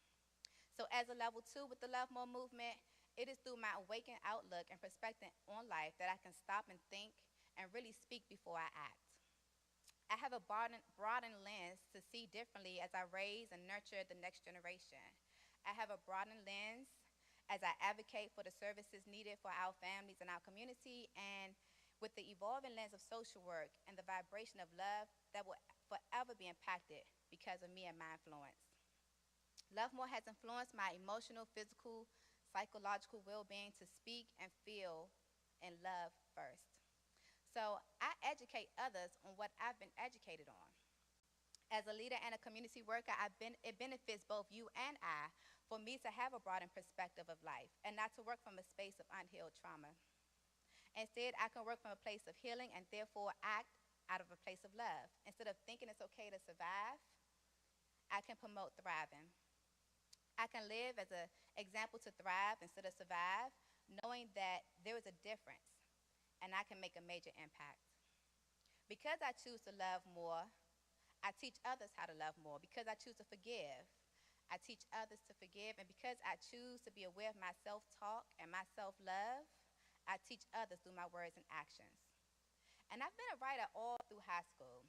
So as a level 2 with the Love More movement, it is through my awakened outlook and perspective on life that I can stop and think and really speak before I act. I have a broadened lens to see differently as I raise and nurture the next generation. I have a broadened lens as I advocate for the services needed for our families and our community, and with the evolving lens of social work and the vibration of love that will forever be impacted because of me and my influence. Love More has influenced my emotional, physical, psychological well-being to speak and feel and love first. So I educate others on what I've been educated on. As a leader and a community worker, it benefits both you and I for me to have a broadened perspective of life and not to work from a space of unhealed trauma. Instead, I can work from a place of healing and therefore act out of a place of love. Instead of thinking it's okay to survive, I can promote thriving. I can live as an example to thrive instead of survive, knowing that there is a difference and I can make a major impact. Because I choose to love more, I teach others how to love more. Because I choose to forgive, I teach others to forgive. And because I choose to be aware of my self-talk and my self-love, I teach others through my words and actions. And I've been a writer all through high school.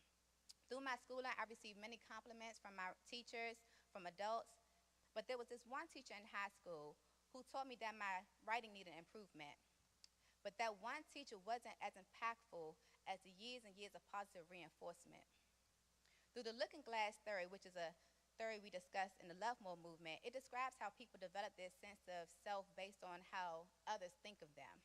Through my schooling, I received many compliments from my teachers, from adults, but there was this one teacher in high school who told me that my writing needed improvement. But that one teacher wasn't as impactful as the years and years of positive reinforcement. Through the looking glass theory, which is a theory we discussed in the Love More movement, it describes how people develop their sense of self based on how others think of them.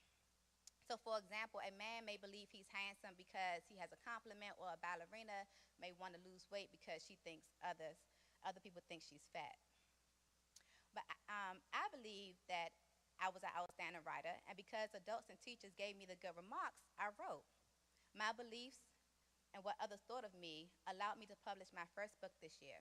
So for example, a man may believe he's handsome because he has a compliment, or a ballerina may want to lose weight because she thinks others other people think she's fat. But I believe that I was an outstanding writer, and because adults and teachers gave me the good remarks, I wrote. My beliefs and what others thought of me allowed me to publish my first book this year.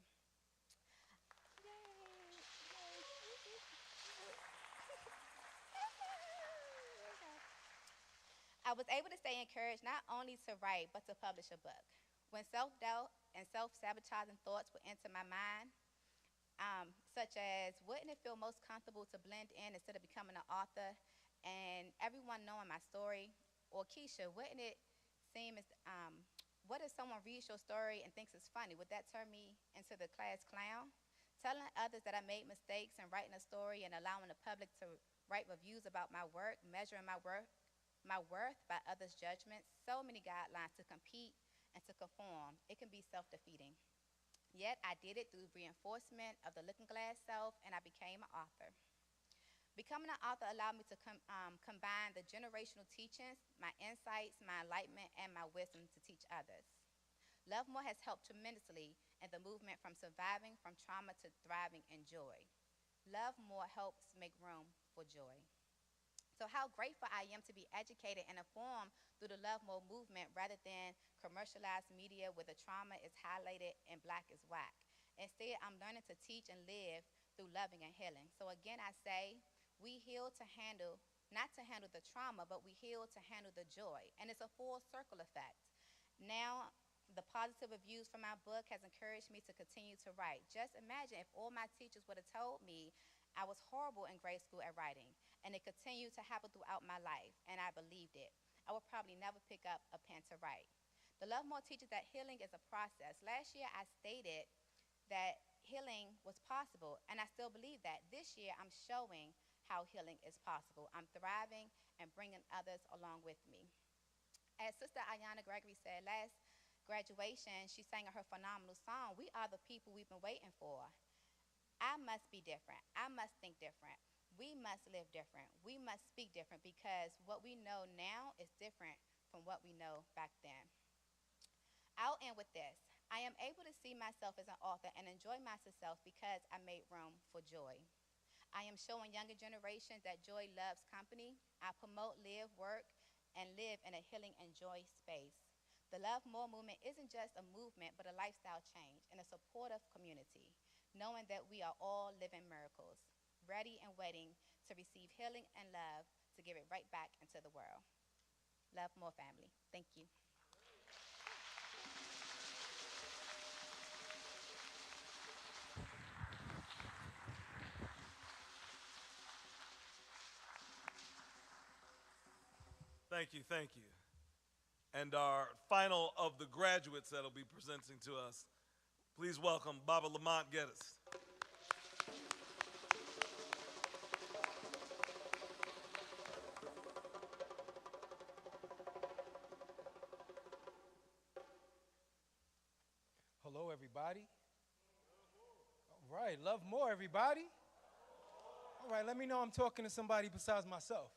I was able to stay encouraged not only to write, but to publish a book. When self-doubt and self-sabotaging thoughts would enter my mind, such as, wouldn't it feel most comfortable to blend in instead of becoming an author and everyone knowing my story? Or Keisha, wouldn't it seem as, what if someone reads your story and thinks it's funny? Would that turn me into the class clown? Telling others that I made mistakes in writing a story and allowing the public to write reviews about my work, measuring my worth by others' judgments, so many guidelines to compete and to conform, it can be self-defeating. Yet I did it through reinforcement of the looking glass self, and I became an author. Becoming an author allowed me to combine the generational teachings, my insights, my enlightenment, and my wisdom to teach others. Love More has helped tremendously in the movement from surviving from trauma to thriving in joy. Love More helps make room for joy. So how grateful I am to be educated and informed through the Love More movement rather than commercialized media where the trauma is highlighted and black is whack. Instead, I'm learning to teach and live through loving and healing. So again, I say, we heal to handle, not to handle the trauma, but we heal to handle the joy. And it's a full circle effect. Now, the positive reviews from my book has encouraged me to continue to write. Just imagine if all my teachers would have told me I was horrible in grade school at writing, and it continued to happen throughout my life, and I believed it. I would probably never pick up a pen to write. The Love More teaches that healing is a process. Last year, I stated that healing was possible, and I still believe that. This year, I'm showing how healing is possible. I'm thriving and bringing others along with me. As Sister Ayana Gregory said last graduation, she sang her phenomenal song, "We Are the People We've Been Waiting For." I must be different. I must think different. We must live different. We must speak different because what we know now is different from what we know back then. I'll end with this. I am able to see myself as an author and enjoy my success because I made room for joy. I am showing younger generations that joy loves company. I promote, live, work, and live in a healing and joy space. The Love More movement isn't just a movement, but a lifestyle change and a supportive community, knowing that we are all living miracles, ready and waiting to receive healing and love to give it right back into the world. Love More family. Thank you. Thank you, thank you. And our final of the graduates that'll be presenting to us, please welcome Baba Lamont Geddes. Hello, everybody. All right, love more, everybody. All right, let me know I'm talking to somebody besides myself.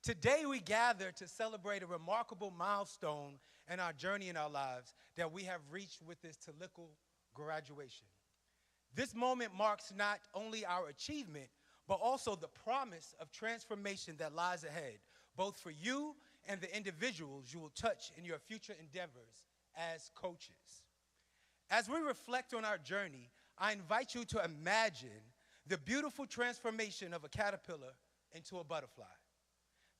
Today we gather to celebrate a remarkable milestone in our journey in our lives that we have reached with this Taliko graduation. This moment marks not only our achievement, but also the promise of transformation that lies ahead, both for you and the individuals you will touch in your future endeavors as coaches. As we reflect on our journey, I invite you to imagine the beautiful transformation of a caterpillar into a butterfly.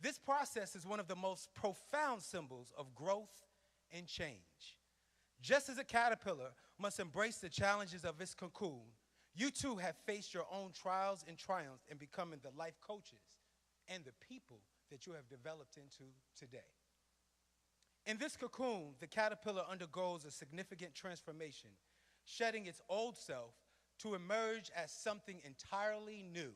This process is one of the most profound symbols of growth and change. Just as a caterpillar must embrace the challenges of its cocoon, you too have faced your own trials and triumphs in becoming the life coaches and the people that you have developed into today. In this cocoon, the caterpillar undergoes a significant transformation, shedding its old self to emerge as something entirely new.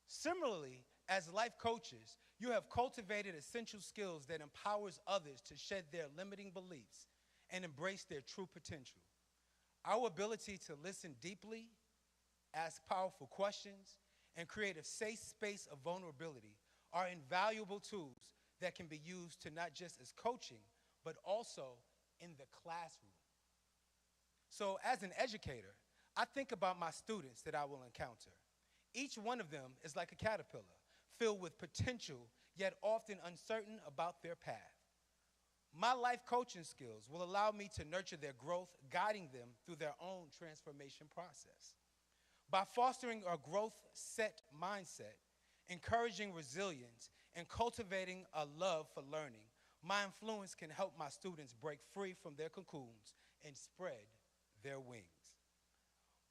Similarly, as life coaches, you have cultivated essential skills that empowers others to shed their limiting beliefs and embrace their true potential. Our ability to listen deeply, ask powerful questions, and create a safe space of vulnerability are invaluable tools that can be used to not just as coaching, but also in the classroom. So, as an educator, I think about my students that I will encounter. Each one of them is like a caterpillar, filled with potential, yet often uncertain about their path. My life coaching skills will allow me to nurture their growth, guiding them through their own transformation process. By fostering a growth set mindset, encouraging resilience, and cultivating a love for learning, my influence can help my students break free from their cocoons and spread their wings.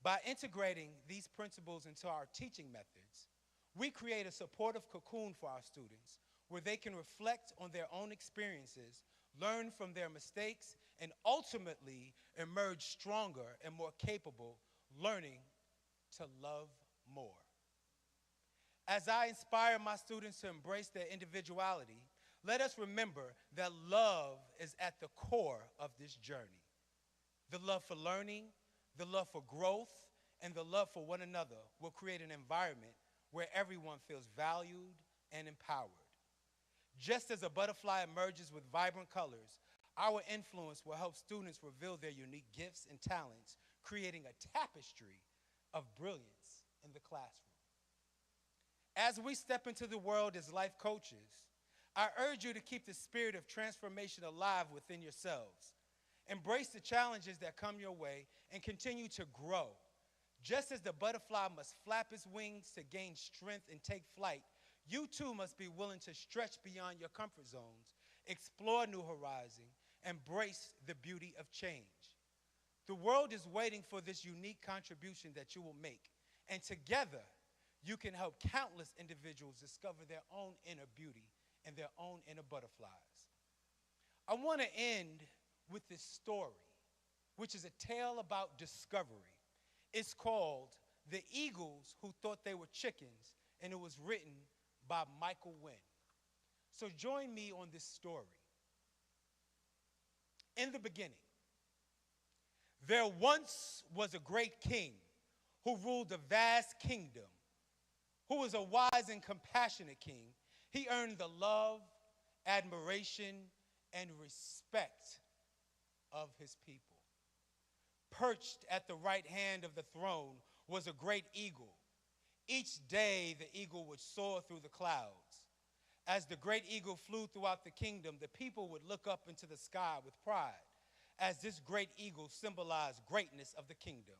By integrating these principles into our teaching methods, we create a supportive cocoon for our students where they can reflect on their own experiences, learn from their mistakes, and ultimately emerge stronger and more capable, learning to love more. As I inspire my students to embrace their individuality, let us remember that love is at the core of this journey. The love for learning, the love for growth, and the love for one another will create an environment where everyone feels valued and empowered. Just as a butterfly emerges with vibrant colors, our influence will help students reveal their unique gifts and talents, creating a tapestry of brilliance in the classroom. As we step into the world as life coaches, I urge you to keep the spirit of transformation alive within yourselves. Embrace the challenges that come your way and continue to grow. Just as the butterfly must flap its wings to gain strength and take flight, you too must be willing to stretch beyond your comfort zones, explore new horizons, embrace the beauty of change. The world is waiting for this unique contribution that you will make, and together you can help countless individuals discover their own inner beauty and their own inner butterflies. I want to end with this story, which is a tale about discovery. It's called The Eagles Who Thought They Were Chickens, and it was written by Michael Wynn. So join me on this story. In the beginning, there once was a great king who ruled a vast kingdom, who was a wise and compassionate king. He earned the love, admiration, and respect of his people. Perched at the right hand of the throne was a great eagle. Each day, the eagle would soar through the clouds. As the great eagle flew throughout the kingdom, the people would look up into the sky with pride, as this great eagle symbolized greatness of the kingdom.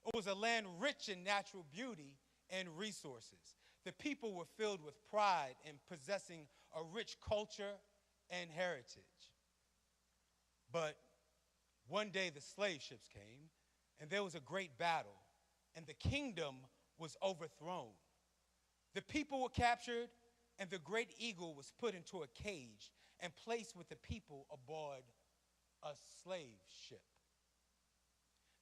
It was a land rich in natural beauty and resources. The people were filled with pride in possessing a rich culture and heritage. But one day the slave ships came, and there was a great battle, and the kingdom was overthrown. The people were captured, and the great eagle was put into a cage and placed with the people aboard a slave ship.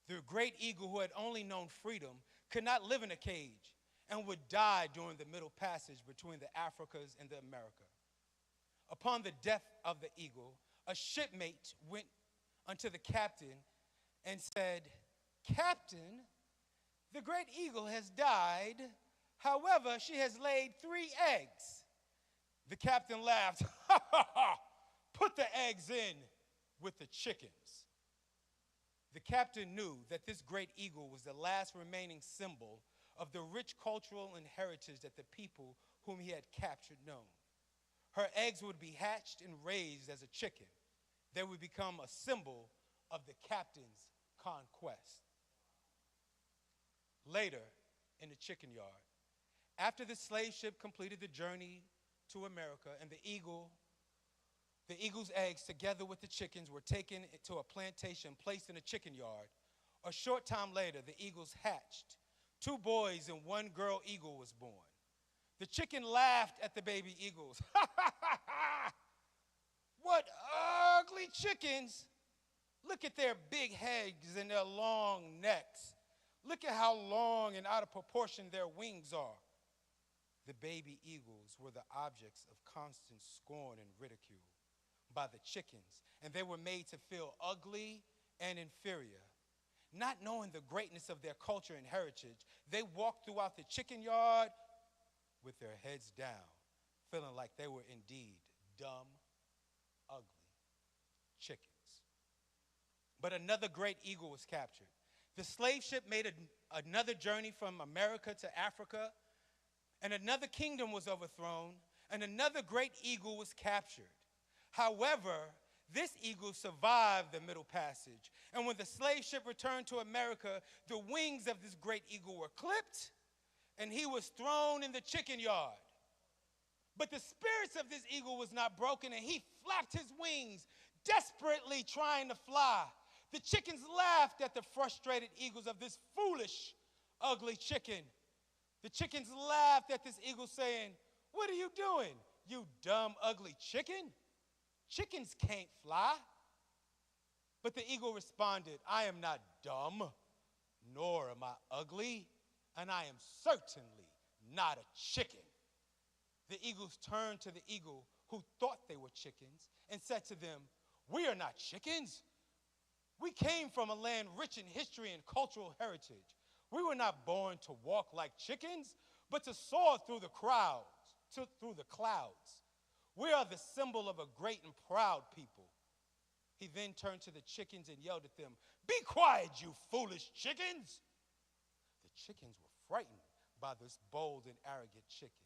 The great eagle, who had only known freedom, could not live in a cage and would die during the middle passage between the Africas and the America. Upon the death of the eagle, a shipmate went unto the captain and said, "Captain, the great eagle has died. However, she has laid 3 eggs." The captain laughed. "Ha, ha, ha. Put the eggs in with the chickens." The captain knew that this great eagle was the last remaining symbol of the rich cultural and heritage that the people whom he had captured known. Her eggs would be hatched and raised as a chicken. They would become a symbol of the captain's conquest. Later, in the chicken yard, after the slave ship completed the journey to America, and the eagle's eggs, together with the chickens, were taken to a plantation placed in a chicken yard, a short time later, the eagles hatched. 2 boys and 1 girl eagle was born. The chicken laughed at the baby eagles. "Ha, ha, ha, ha! What ugly chickens! Look at their big heads and their long necks. Look at how long and out of proportion their wings are." The baby eagles were the objects of constant scorn and ridicule by the chickens, and they were made to feel ugly and inferior. Not knowing the greatness of their culture and heritage, they walked throughout the chicken yard with their heads down, feeling like they were indeed dumb, ugly chickens. but another great eagle was captured. The slave ship made another journey from America to Africa, and another kingdom was overthrown, and another great eagle was captured. However, this eagle survived the Middle Passage, and when the slave ship returned to America, the wings of this great eagle were clipped, and he was thrown in the chicken yard. But the spirits of this eagle was not broken, and he flapped his wings, desperately trying to fly. The chickens laughed at the frustrated eagles of this foolish, ugly chicken. The chickens laughed at this eagle, saying, "What are you doing, you dumb, ugly chicken? Chickens can't fly." But the eagle responded, "I am not dumb, nor am I ugly, and I am certainly not a chicken." The eagles turned to the eagle who thought they were chickens and said to them, "We are not chickens. We came from a land rich in history and cultural heritage. We were not born to walk like chickens, but to soar through the clouds. We are the symbol of a great and proud people." He then turned to the chickens and yelled at them, "Be quiet, you foolish chickens." The chickens were frightened by this bold and arrogant chicken.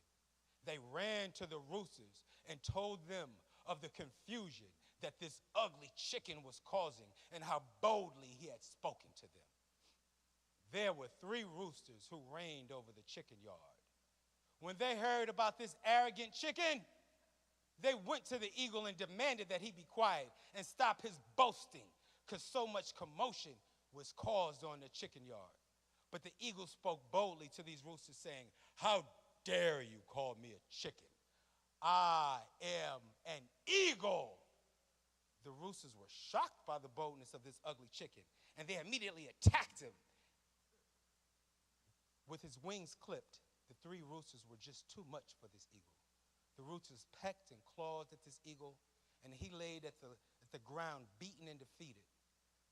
They ran to the roosters and told them of the confusion that this ugly chicken was causing and how boldly he had spoken to them. There were 3 roosters who reigned over the chicken yard. When they heard about this arrogant chicken, they went to the eagle and demanded that he be quiet and stop his boasting, because so much commotion was caused on the chicken yard. But the eagle spoke boldly to these roosters, saying, "How dare you call me a chicken? I am an eagle." The roosters were shocked by the boldness of this ugly chicken, and they immediately attacked him. With his wings clipped, the 3 roosters were just too much for this eagle. The roosters pecked and clawed at this eagle, and he laid at the ground, beaten and defeated.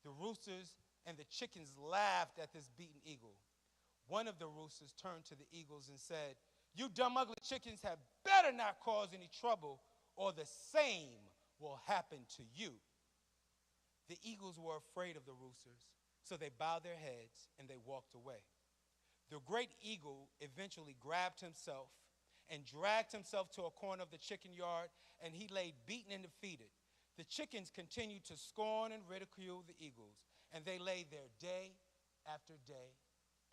The roosters and the chickens laughed at this beaten eagle. One of the roosters turned to the eagles and said, "You dumb, ugly chickens had better not cause any trouble, or the same will happen to you." The eagles were afraid of the roosters, so they bowed their heads and they walked away. The great eagle eventually grabbed himself and dragged himself to a corner of the chicken yard, and he lay beaten and defeated. The chickens continued to scorn and ridicule the eagles, and they lay there day after day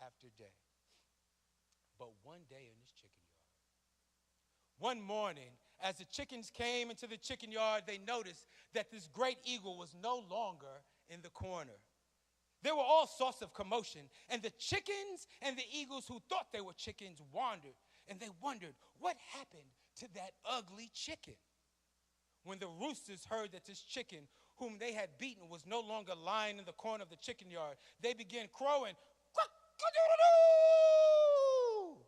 after day. But one day in this chicken yard, one morning, as the chickens came into the chicken yard, they noticed that this great eagle was no longer in the corner. There were all sorts of commotion, and the chickens and the eagles who thought they were chickens wandered, and they wondered what happened to that ugly chicken. When the roosters heard that this chicken, whom they had beaten, was no longer lying in the corner of the chicken yard, they began crowing, "Quack-a-doodle-doo!"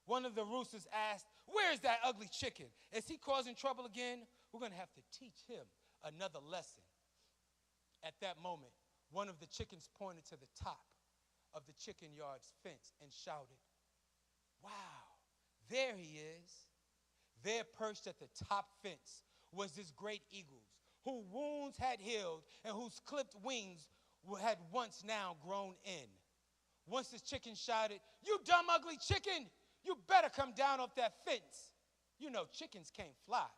One of the roosters asked, "Where's that ugly chicken? Is he causing trouble again? We're going to have to teach him another lesson." At that moment, one of the chickens pointed to the top of the chicken yard's fence and shouted, "Wow, there he is." There, perched at the top fence, was this great eagle, whose wounds had healed and whose clipped wings had once now grown in. Once the chicken shouted, "You dumb, ugly chicken, you better come down off that fence. You know chickens can't fly."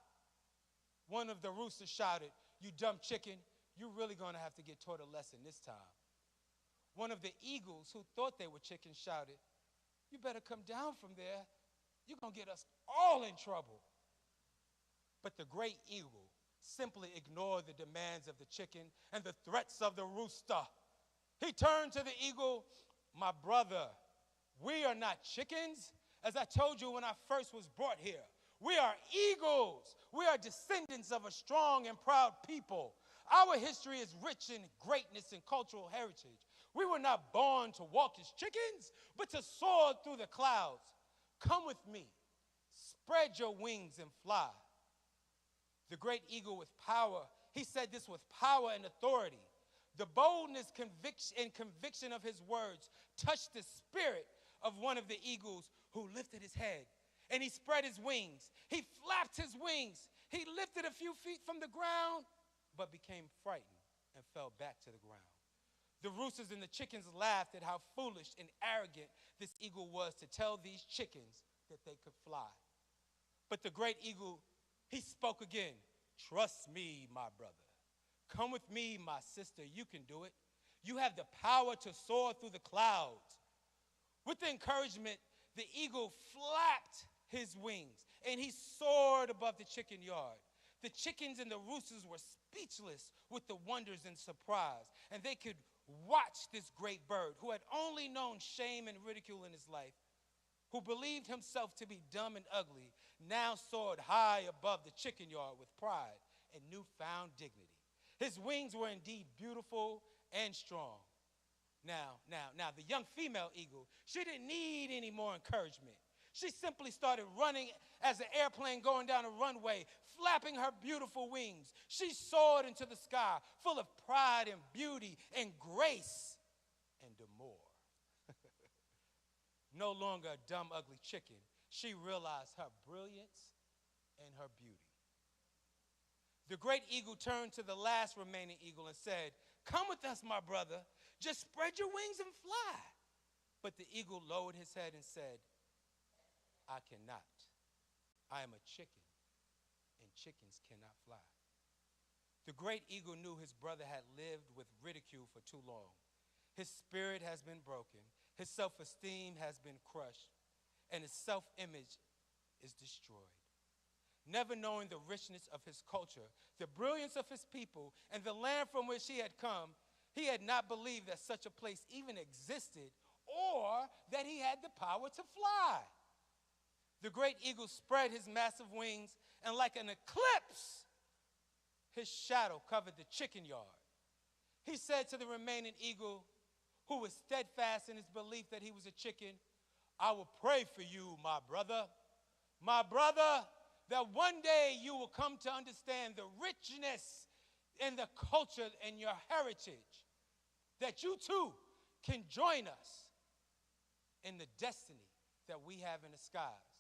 One of the roosters shouted, "You dumb chicken, you're really going to have to get taught a lesson this time." One of the eagles who thought they were chickens shouted, "You better come down from there. You're going to get us all in trouble." But the great eagle simply ignored the demands of the chicken and the threats of the rooster. He turned to the eagle, "My brother, we are not chickens. As I told you when I first was brought here, we are eagles. We are descendants of a strong and proud people. Our history is rich in greatness and cultural heritage. We were not born to walk as chickens, but to soar through the clouds. Come with me. Spread your wings and fly." The great eagle with power, he said this with power and authority. The boldness and conviction of his words touched the spirit of one of the eagles, who lifted his head, and he spread his wings. He flapped his wings. He lifted a few feet from the ground, but became frightened and fell back to the ground. The roosters and the chickens laughed at how foolish and arrogant this eagle was to tell these chickens that they could fly. But the great eagle, he spoke again. Trust me, my brother. Come with me, my sister. You can do it. You have the power to soar through the clouds. With the encouragement, the eagle flapped his wings, and he soared above the chicken yard. The chickens and the roosters were speechless with the wonders and surprise, and they could watch this great bird who had only known shame and ridicule in his life, who believed himself to be dumb and ugly, now soared high above the chicken yard with pride and newfound dignity. His wings were indeed beautiful and strong. Now, the young female eagle, she didn't need any more encouragement. She simply started running as an airplane going down a runway, flapping her beautiful wings. She soared into the sky, full of pride and beauty and grace and demure. No longer a dumb, ugly chicken, she realized her brilliance and her beauty. The great eagle turned to the last remaining eagle and said, "Come with us, my brother. Just spread your wings and fly." But the eagle lowered his head and said, "I cannot. I am a chicken, and chickens cannot fly." The great eagle knew his brother had lived with ridicule for too long. His spirit has been broken, his self-esteem has been crushed, and his self-image is destroyed. Never knowing the richness of his culture, the brilliance of his people, and the land from which he had come, he had not believed that such a place even existed or that he had the power to fly. The great eagle spread his massive wings, and like an eclipse, his shadow covered the chicken yard. He said to the remaining eagle, who was steadfast in his belief that he was a chicken, "I will pray for you, my brother, that one day you will come to understand the richness in the culture and your heritage, that you too can join us in the destiny that we have in the skies."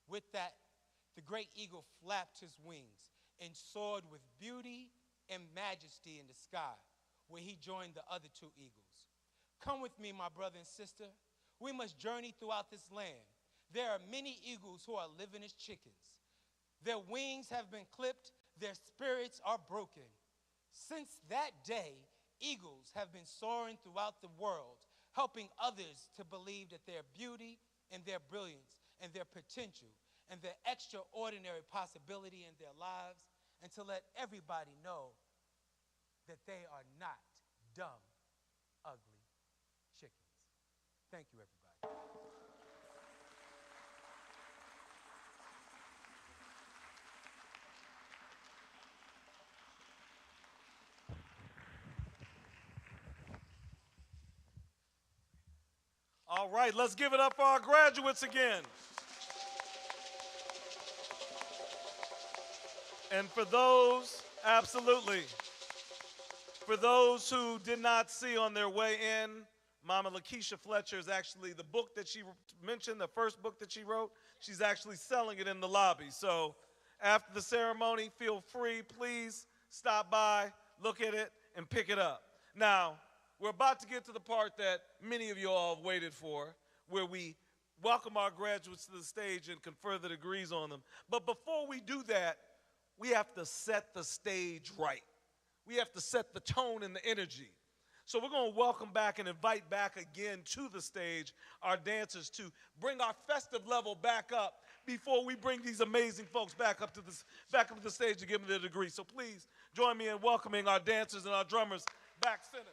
With that, the great eagle flapped his wings and soared with beauty and majesty in the sky, where he joined the other two eagles. Come with me, my brother and sister. We must journey throughout this land. There are many eagles who are living as chickens. Their wings have been clipped, their spirits are broken. Since that day, eagles have been soaring throughout the world, helping others to believe that their beauty and their brilliance and their potential and their extraordinary possibility in their lives, and to let everybody know that they are not dumb, ugly chickens. Thank you, everybody. All right, let's give it up for our graduates again. And for those, absolutely, for those who did not see on their way in, Mama Lakeisha Fletcher is actually the book that she mentioned, the first book that she wrote, she's actually selling it in the lobby. So after the ceremony, feel free, please stop by, look at it, and pick it up. Now, we're about to get to the part that many of you all have waited for, where we welcome our graduates to the stage and confer the degrees on them. But before we do that, we have to set the stage right. We have to set the tone and the energy. So we're going to welcome back and invite back again to the stage our dancers to bring our festive level back up before we bring these amazing folks back up to the stage to give them their degree. So please join me in welcoming our dancers and our drummers back center.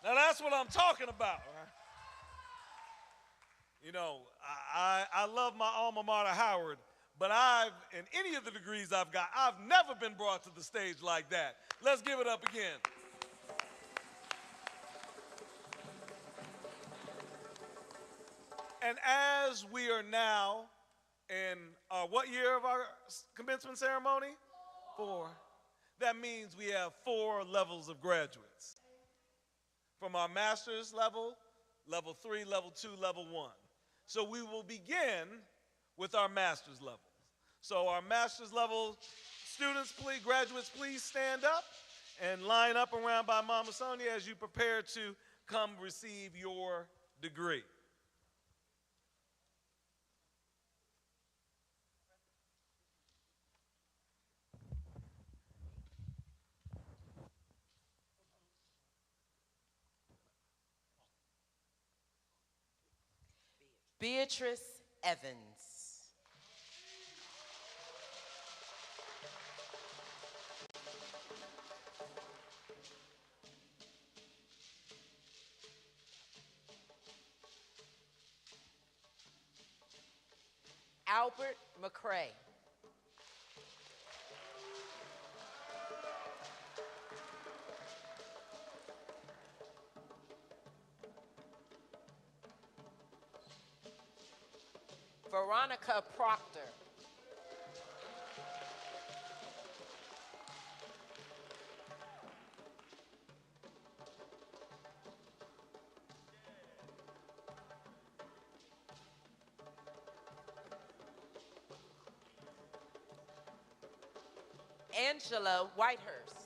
Now that's what I'm talking about. You know, I love my alma mater, Howard, but in any of the degrees I've got, I've never been brought to the stage like that. Let's give it up again. And as we are now in what year of our commencement ceremony? 4. That means we have 4 levels of graduates. From our master's level, level 3, level 2, level 1. So we will begin with our master's level. So our master's level students, please, graduates, please stand up and line up around by Mama Sonia as you prepare to come receive your degree. Beatrice Evans. Albert McCray. Veronica Proctor. Angela Whitehurst.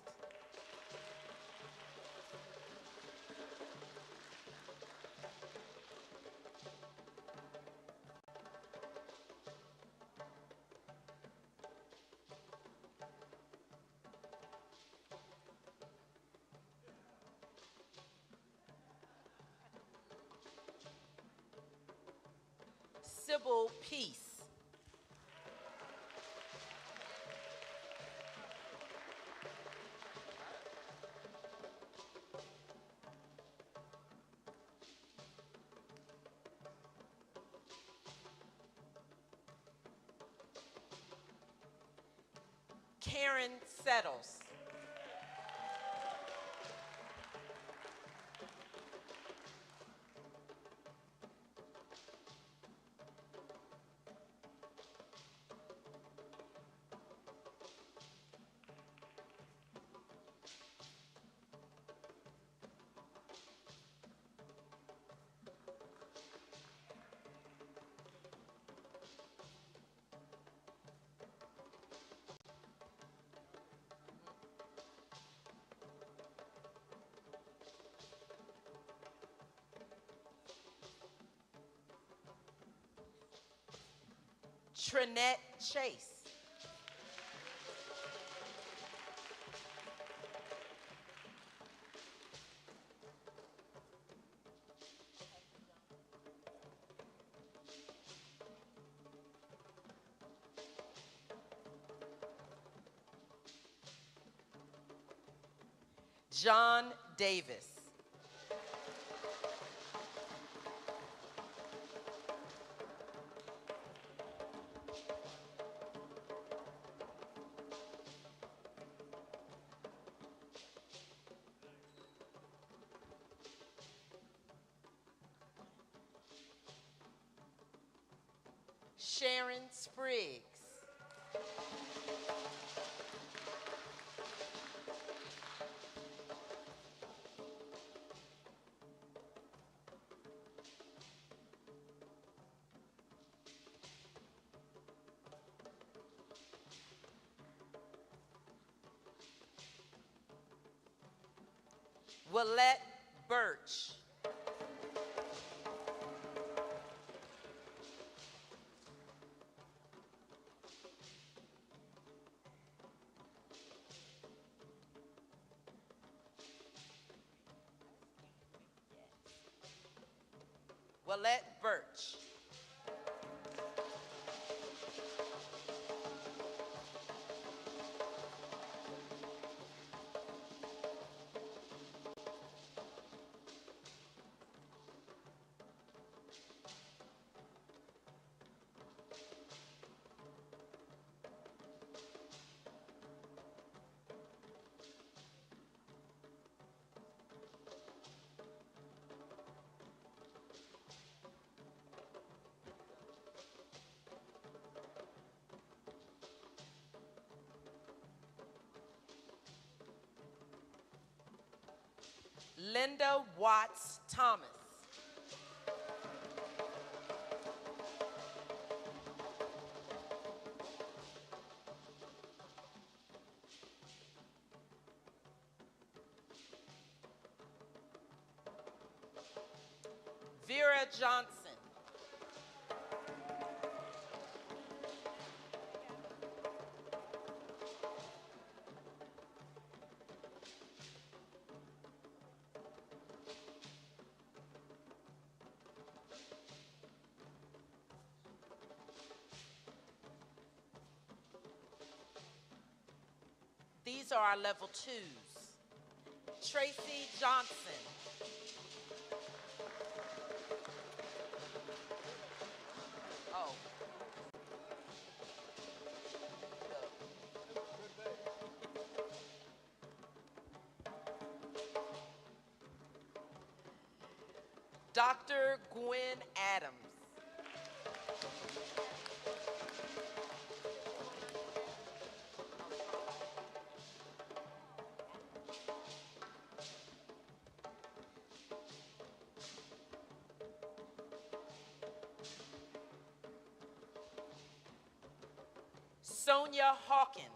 Sybil Peace. Karen Settles. Trinette Chase. John Davis. Sharon Spriggs. Willette Birch. Willette Birch. Linda Watts Thomas. Vera Johnson. These are our level 2s. Tracy Johnson. Oh. Dr. Gwen Adams. Sonia Hawkins.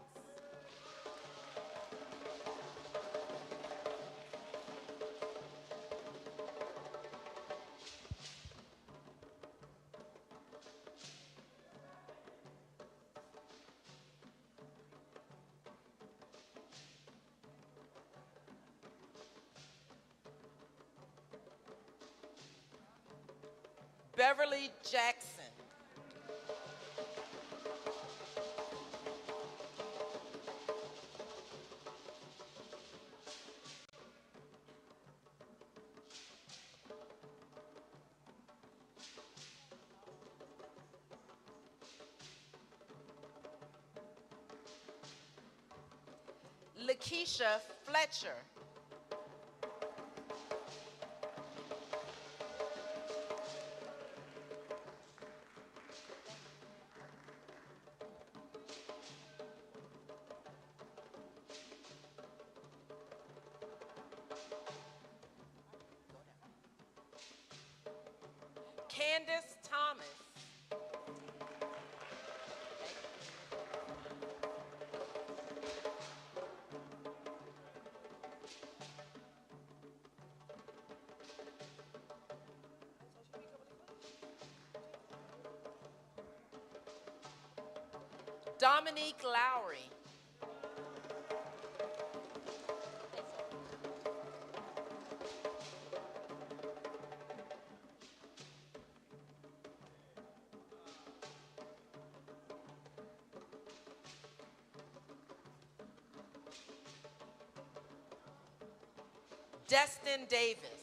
Beverly Jackson. Lakeisha Fletcher. Candace Thomas. Dominique Lowry. Destin Davis.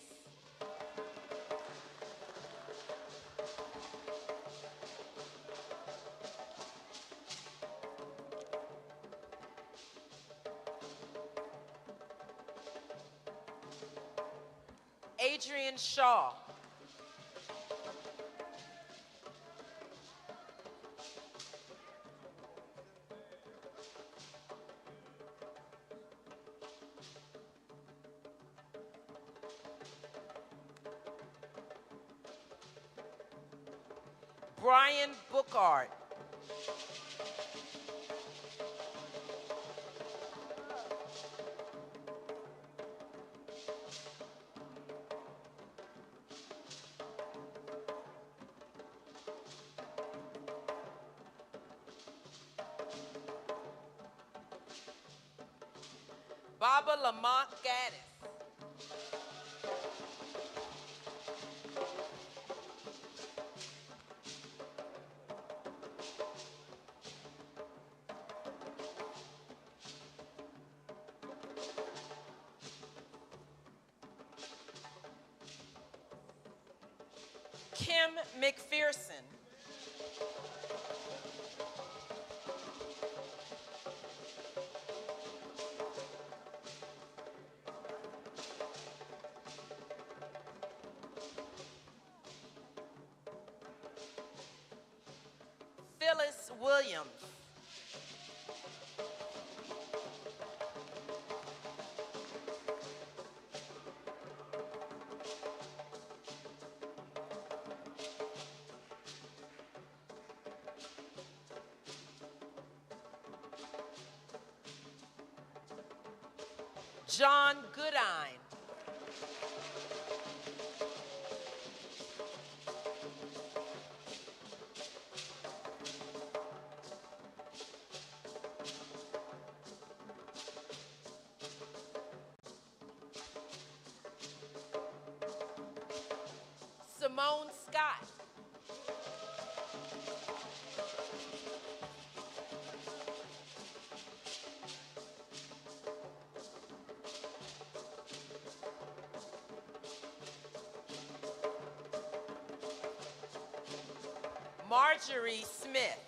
Adrian Shaw. Brian Bookart. Baba Lamont Gaddis. Kim McPherson. Phyllis Williams. John Goodine. Simone Scott. Marjorie Smith.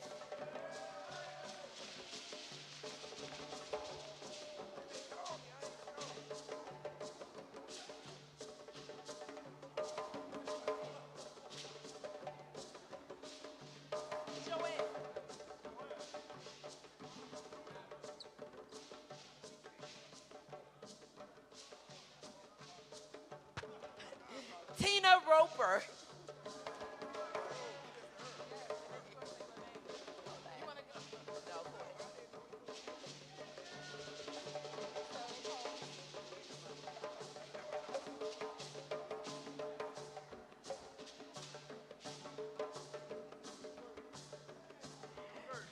Tina Roper.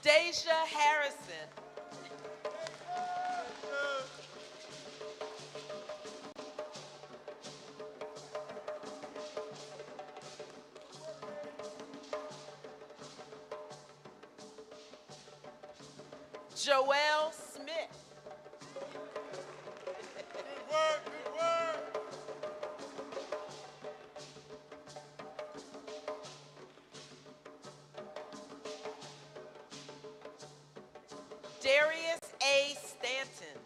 Deja Harrison. Joelle Smith. Darius A. Stanton.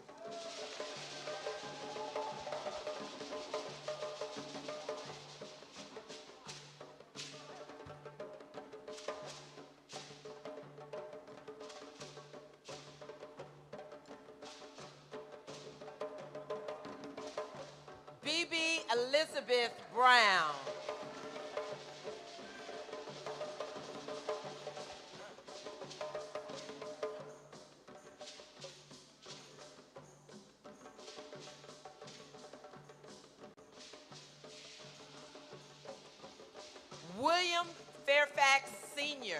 BB Elizabeth Brown. William Fairfax Sr.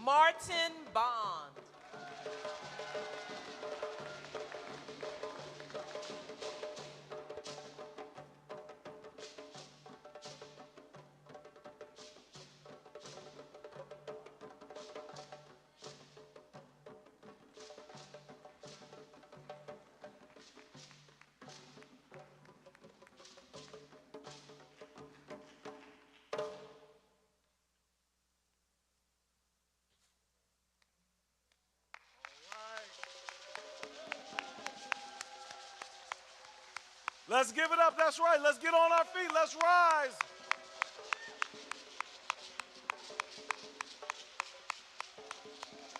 Martin Bond. Let's give it up. That's right. Let's get on our feet. Let's rise.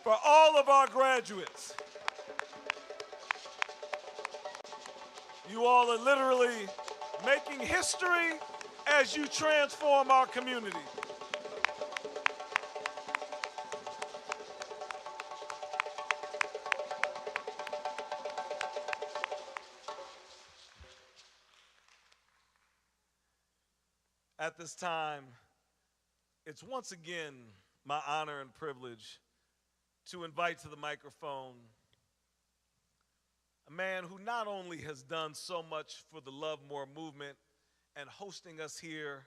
For all of our graduates, you all are literally making history as you transform our community. At this time, it's once again my honor and privilege to invite to the microphone a man who not only has done so much for the Love More movement and hosting us here,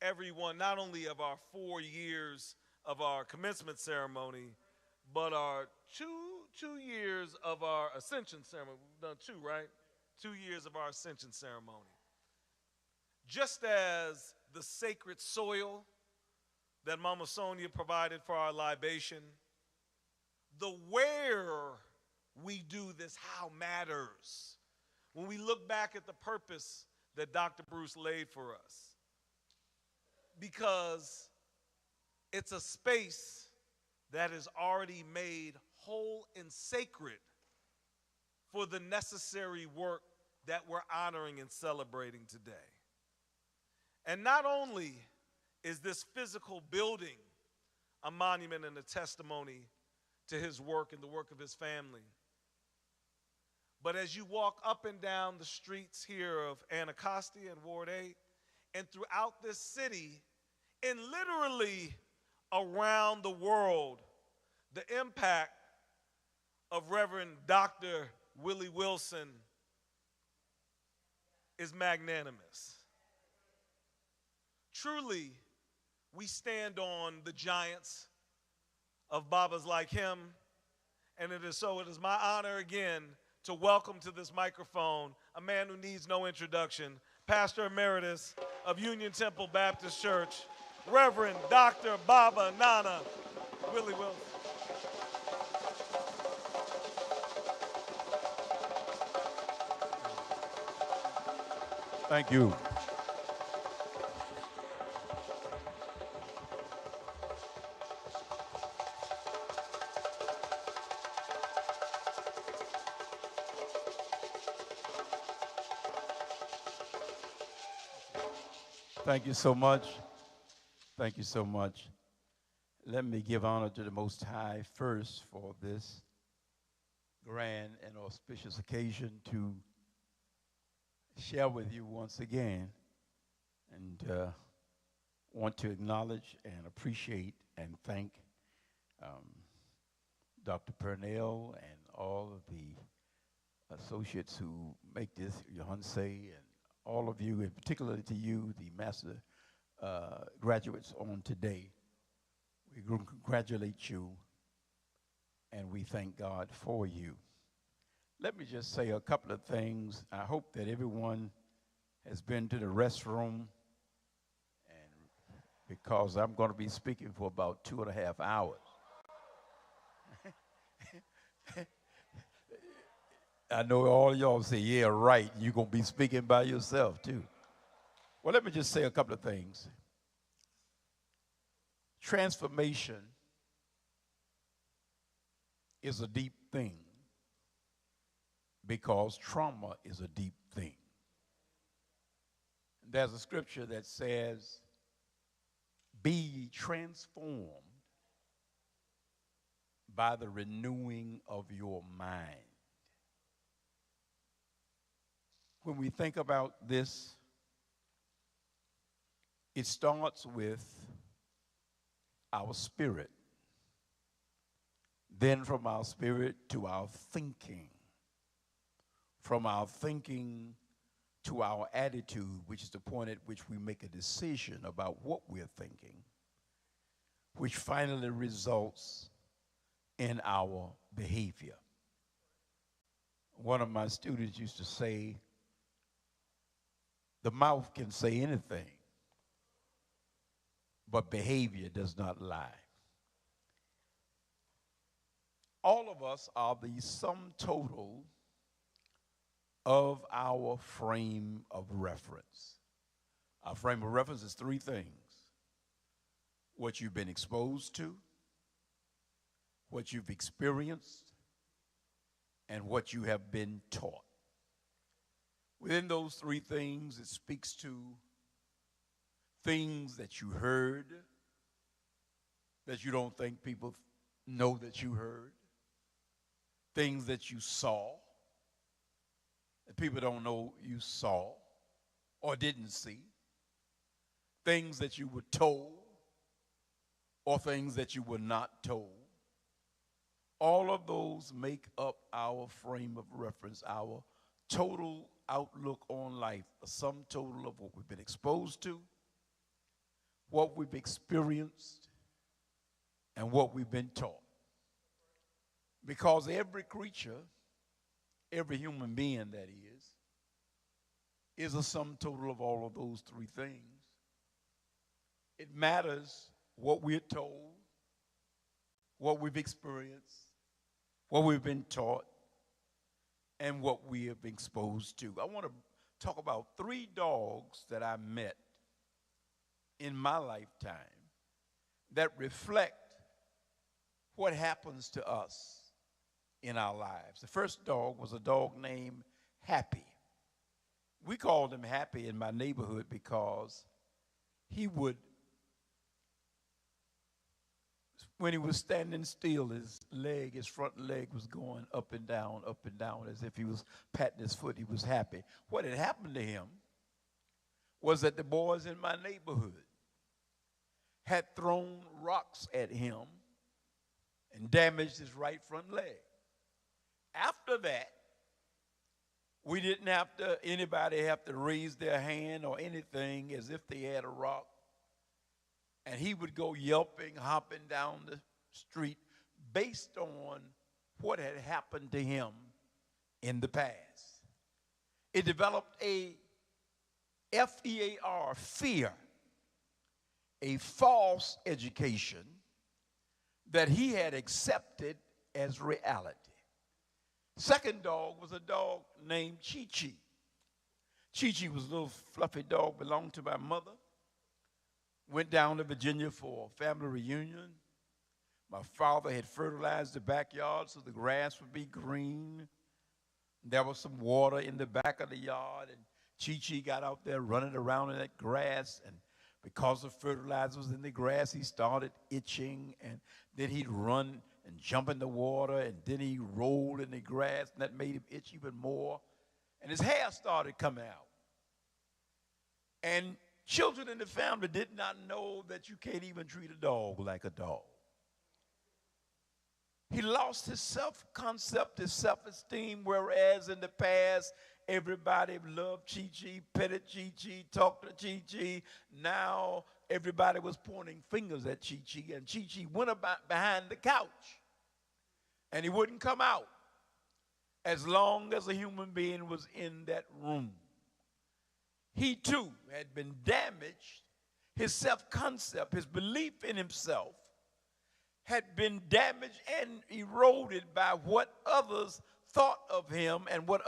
everyone, not only of our 4 years of our commencement ceremony, but our two years of our ascension ceremony. We've done 2, right? 2 years of our ascension ceremony. Just as the sacred soil that Mama Sonia provided for our libation, the where we do this, how matters. When we look back at the purpose that Dr. Bruce laid for us, because it's a space that is already made whole and sacred for the necessary work that we're honoring and celebrating today. And not only is this physical building a monument and a testimony to his work and the work of his family, but as you walk up and down the streets here of Anacostia and Ward 8 and throughout this city and literally around the world, the impact of Reverend Dr. Willie Wilson is magnanimous. Truly, we stand on the giants of Babas like him, and it is my honor again to welcome to this microphone a man who needs no introduction, Pastor Emeritus of Union Temple Baptist Church, Reverend Dr. Baba Nana Willie Wilson. Thank you. Thank you so much. Thank you so much. Let me give honor to the Most High first for this grand and auspicious occasion to share with you once again, and want to acknowledge and appreciate and thank Dr. Purnell and all of the associates who make this, Yohanse, and all of you, and particularly to you, the master graduates on today. We congratulate you, and we thank God for you. Let me just say a couple of things. I hope that everyone has been to the restroom, and because I'm going to be speaking for about 2.5 hours. I know all y'all say, yeah, right, you're going to be speaking by yourself too. Well, let me just say a couple of things. Transformation is a deep thing because trauma is a deep thing. There's a scripture that says, be ye transformed by the renewing of your mind. When we think about this, it starts with our spirit. Then from our spirit to our thinking. From our thinking to our attitude, which is the point at which we make a decision about what we're thinking, which finally results in our behavior. One of my students used to say, the mouth can say anything, but behavior does not lie. All of us are the sum total of our frame of reference. Our frame of reference is three things: what you've been exposed to, what you've experienced, and what you have been taught. Within those three things, it speaks to things that you heard that you don't think people know that you heard, things that you saw that people don't know you saw or didn't see, things that you were told or things that you were not told. All of those make up our frame of reference, our total outlook on life, a sum total of what we've been exposed to, what we've experienced, and what we've been taught. Because every creature, every human being that is a sum total of all of those three things. It matters what we're told, what we've experienced, what we've been taught, and what we have been exposed to. I want to talk about 3 dogs that I met in my lifetime that reflect what happens to us in our lives. The first dog was a dog named Happy. We called him Happy in my neighborhood because he would, when he was standing still, his front leg was going up and down, as if he was patting his foot. He was happy. What had happened to him was that the boys in my neighborhood had thrown rocks at him and damaged his right front leg. After that, we didn't anybody have to raise their hand or anything as if they had a rock. And he would go yelping, hopping down the street based on what had happened to him in the past. It developed a F-E-A-R, fear, a false education that he had accepted as reality. Second dog was a dog named Chi-Chi. Chi-Chi was a little fluffy dog, belonged to my mother. Went down to Virginia for a family reunion. My father had fertilized the backyard so the grass would be green. There was some water in the back of the yard, and Chi-Chi got out there running around in that grass, and because the fertilizer was in the grass, he started itching, and then he'd run and jump in the water, and then he rolled in the grass, and that made him itch even more. And his hair started coming out. And children in the family did not know that you can't even treat a dog like a dog. He lost his self-concept, his self-esteem, whereas in the past, everybody loved Chi-Chi, petted Chi-Chi, talked to Chi-Chi. Now, everybody was pointing fingers at Chi-Chi, and Chi-Chi went about behind the couch, and he wouldn't come out as long as a human being was in that room. He, too, had been damaged. His self-concept, his belief in himself, had been damaged and eroded by what others thought of him and what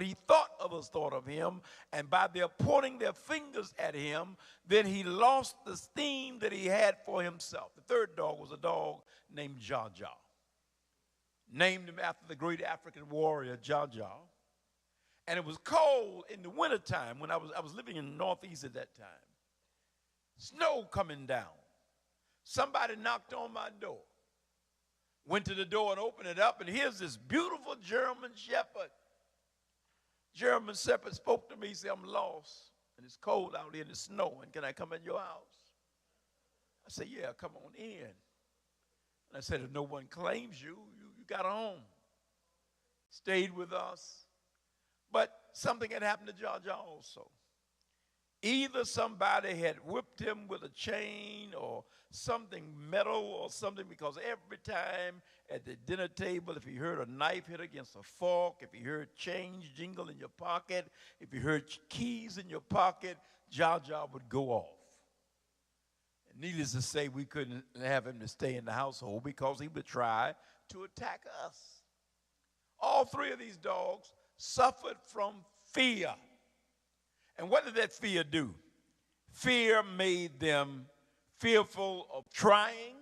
he thought others thought of him. And by their pointing their fingers at him, then he lost the esteem that he had for himself. The third dog was a dog named Jaja. Named him after the great African warrior Jaja. And it was cold in the wintertime when I was living in the Northeast at that time. Snow coming down. Somebody knocked on my door. Went to the door and opened it up, and here's this beautiful German shepherd. German shepherd spoke to me. He said, I'm lost, and it's cold out here, and it's snowing. Can I come in your house? I said, yeah, come on in. And I said, if no one claims you got a home. Stayed with us. But something had happened to Jaja also. Either somebody had whipped him with a chain or something metal or something, because every time at the dinner table, if he heard a knife hit against a fork, if he heard change jingle in your pocket, if he heard keys in your pocket, Jaja would go off. And needless to say, we couldn't have him to stay in the household because he would try to attack us. All three of these dogs suffered from fear. And what did that fear do? Fear made them fearful of trying,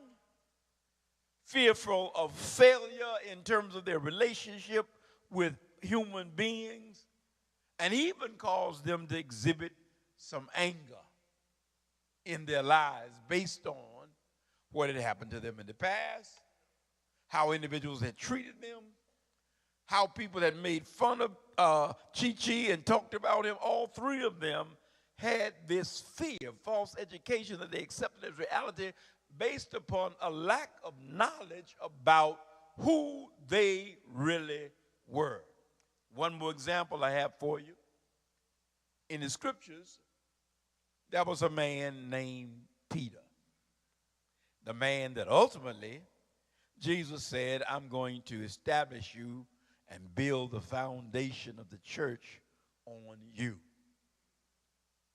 fearful of failure in terms of their relationship with human beings, and even caused them to exhibit some anger in their lives based on what had happened to them in the past, how individuals had treated them, how people had made fun of Chi-Chi and talked about him. All three of them had this fear, false education that they accepted as reality based upon a lack of knowledge about who they really were. One more example I have for you. In the scriptures, there was a man named Peter. The man that ultimately Jesus said, I'm going to establish you and build the foundation of the church on you.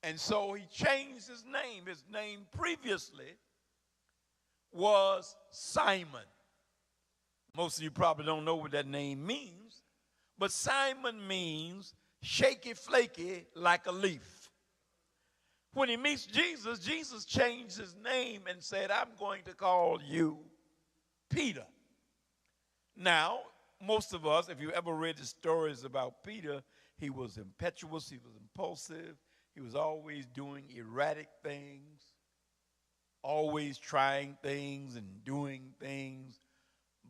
And so he changed his name. His name previously was Simon. Most of you probably don't know what that name means, but Simon means shaky, flaky, like a leaf. When he meets Jesus, Jesus changed his name and said, I'm going to call you Peter. Now, most of us, if you ever read the stories about Peter, he was impetuous, he was impulsive, he was always doing erratic things, always trying things and doing things.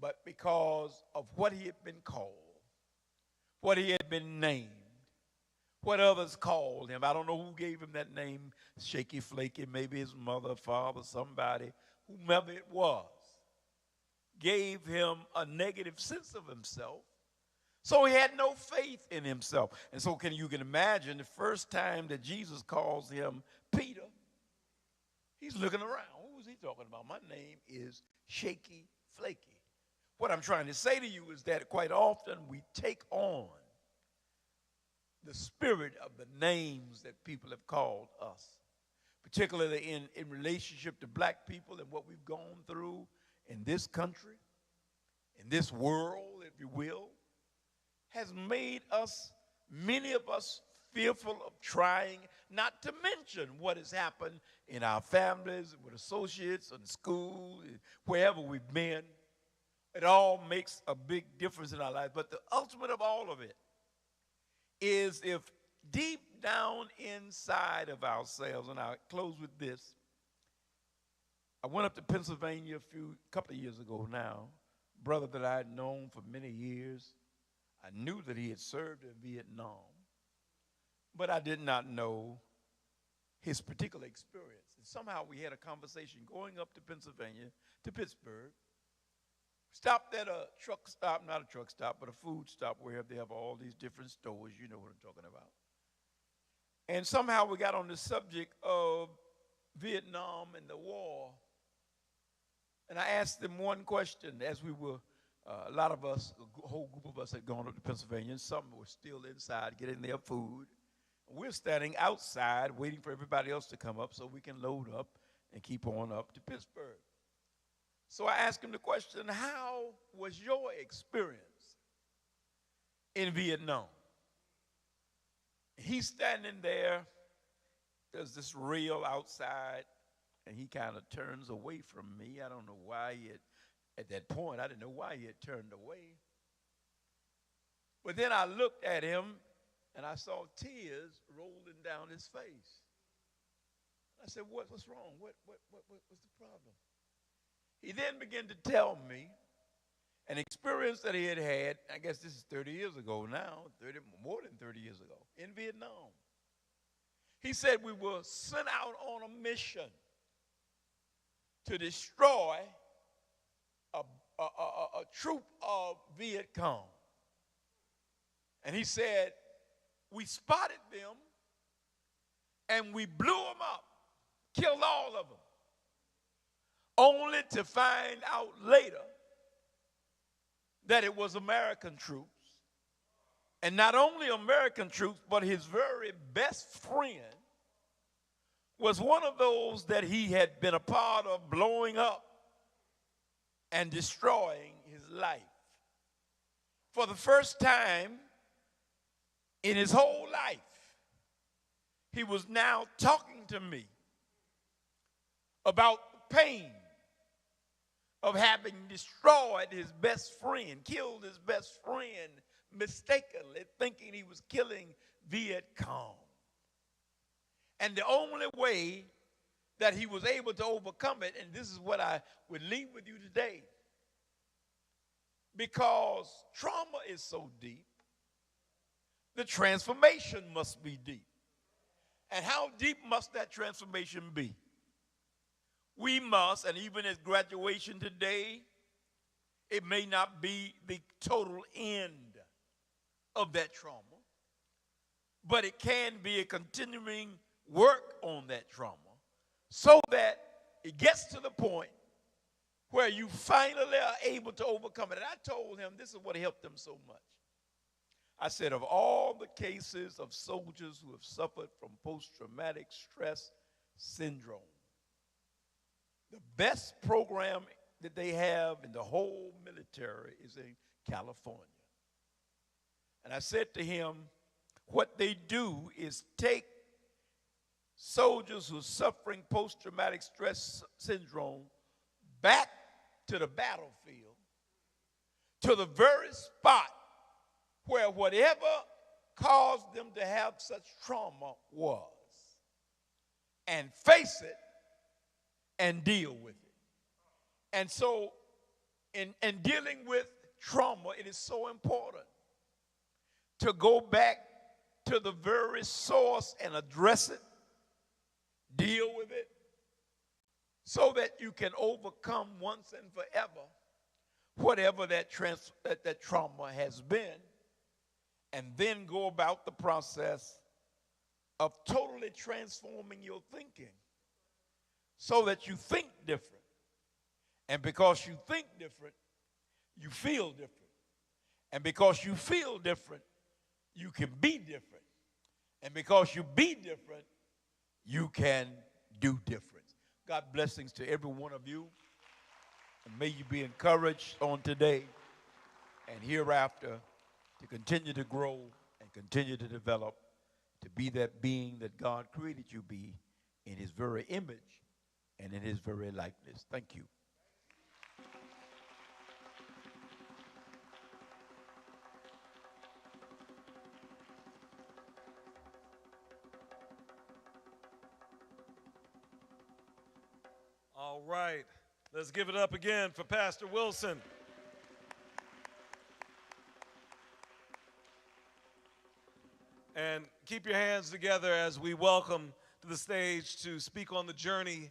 But because of what he had been called, what he had been named, what others called him, I don't know who gave him that name, Shaky Flaky, maybe his mother, father, somebody, whomever it was, gave him a negative sense of himself. So he had no faith in himself. And so you can imagine the first time that Jesus calls him Peter, he's looking around. Who is he talking about? My name is Shaky Flaky. What I'm trying to say to you is that quite often we take on the spirit of the names that people have called us, particularly in relationship to black people and what we've gone through in this country, in this world, if you will, has made us, many of us, fearful of trying, not to mention what has happened in our families, with associates, in school, wherever we've been. It all makes a big difference in our lives. But the ultimate of all of it is if deep down inside of ourselves, and I'll close with this. I went up to Pennsylvania a couple of years ago now, brother that I had known for many years. I knew that he had served in Vietnam, but I did not know his particular experience. And somehow we had a conversation going up to Pennsylvania, to Pittsburgh, stopped at a truck stop, not a truck stop, but a food stop where they have all these different stores. You know what I'm talking about. And somehow we got on the subject of Vietnam and the war. And I asked them one question as we were, a lot of us, a whole group of us had gone up to Pennsylvania, and some were still inside getting their food. We're standing outside waiting for everybody else to come up so we can load up and keep on up to Pittsburgh. So I asked him the question, how was your experience in Vietnam? He's standing there, there's this rail outside, and he kind of turns away from me. I don't know why he had, at that point, I didn't know why he had turned away. But then I looked at him, and I saw tears rolling down his face. I said, what's wrong? What's the problem? He then began to tell me an experience that he had had, I guess this is 30 years ago now, more than 30 years ago, in Vietnam. He said we were sent out on a mission to destroy a troop of Viet Cong. And he said, we spotted them and we blew them up, killed all of them, only to find out later that it was American troops. And not only American troops, but his very best friend was one of those that he had been a part of blowing up and destroying his life. For the first time in his whole life, he was now talking to me about the pain of having destroyed his best friend, killed his best friend mistakenly, thinking he was killing Viet Cong. And the only way that he was able to overcome it, and this is what I would leave with you today, because trauma is so deep, the transformation must be deep. And how deep must that transformation be? We must, and even at graduation today, it may not be the total end of that trauma, but it can be a continuing work on that trauma so that it gets to the point where you finally are able to overcome it. And I told him this is what helped him so much. I said, of all the cases of soldiers who have suffered from post-traumatic stress syndrome, the best program that they have in the whole military is in California. And I said to him, what they do is take soldiers who are suffering post-traumatic stress syndrome back to the battlefield to the very spot where whatever caused them to have such trauma was, and face it and deal with it. And so in dealing with trauma, it is so important to go back to the very source and address it, deal with it, so that you can overcome once and forever whatever that trauma has been, and then go about the process of totally transforming your thinking so that you think different. And because you think different, you feel different. And because you feel different, you can be different. And because you be different, you can do different. God blessings to every one of you. And may you be encouraged on today and hereafter to continue to grow and continue to develop, to be that being that God created you to be in his very image and in his very likeness. Thank you. All right, let's give it up again for Pastor Wilson. And keep your hands together as we welcome to the stage to speak on the journey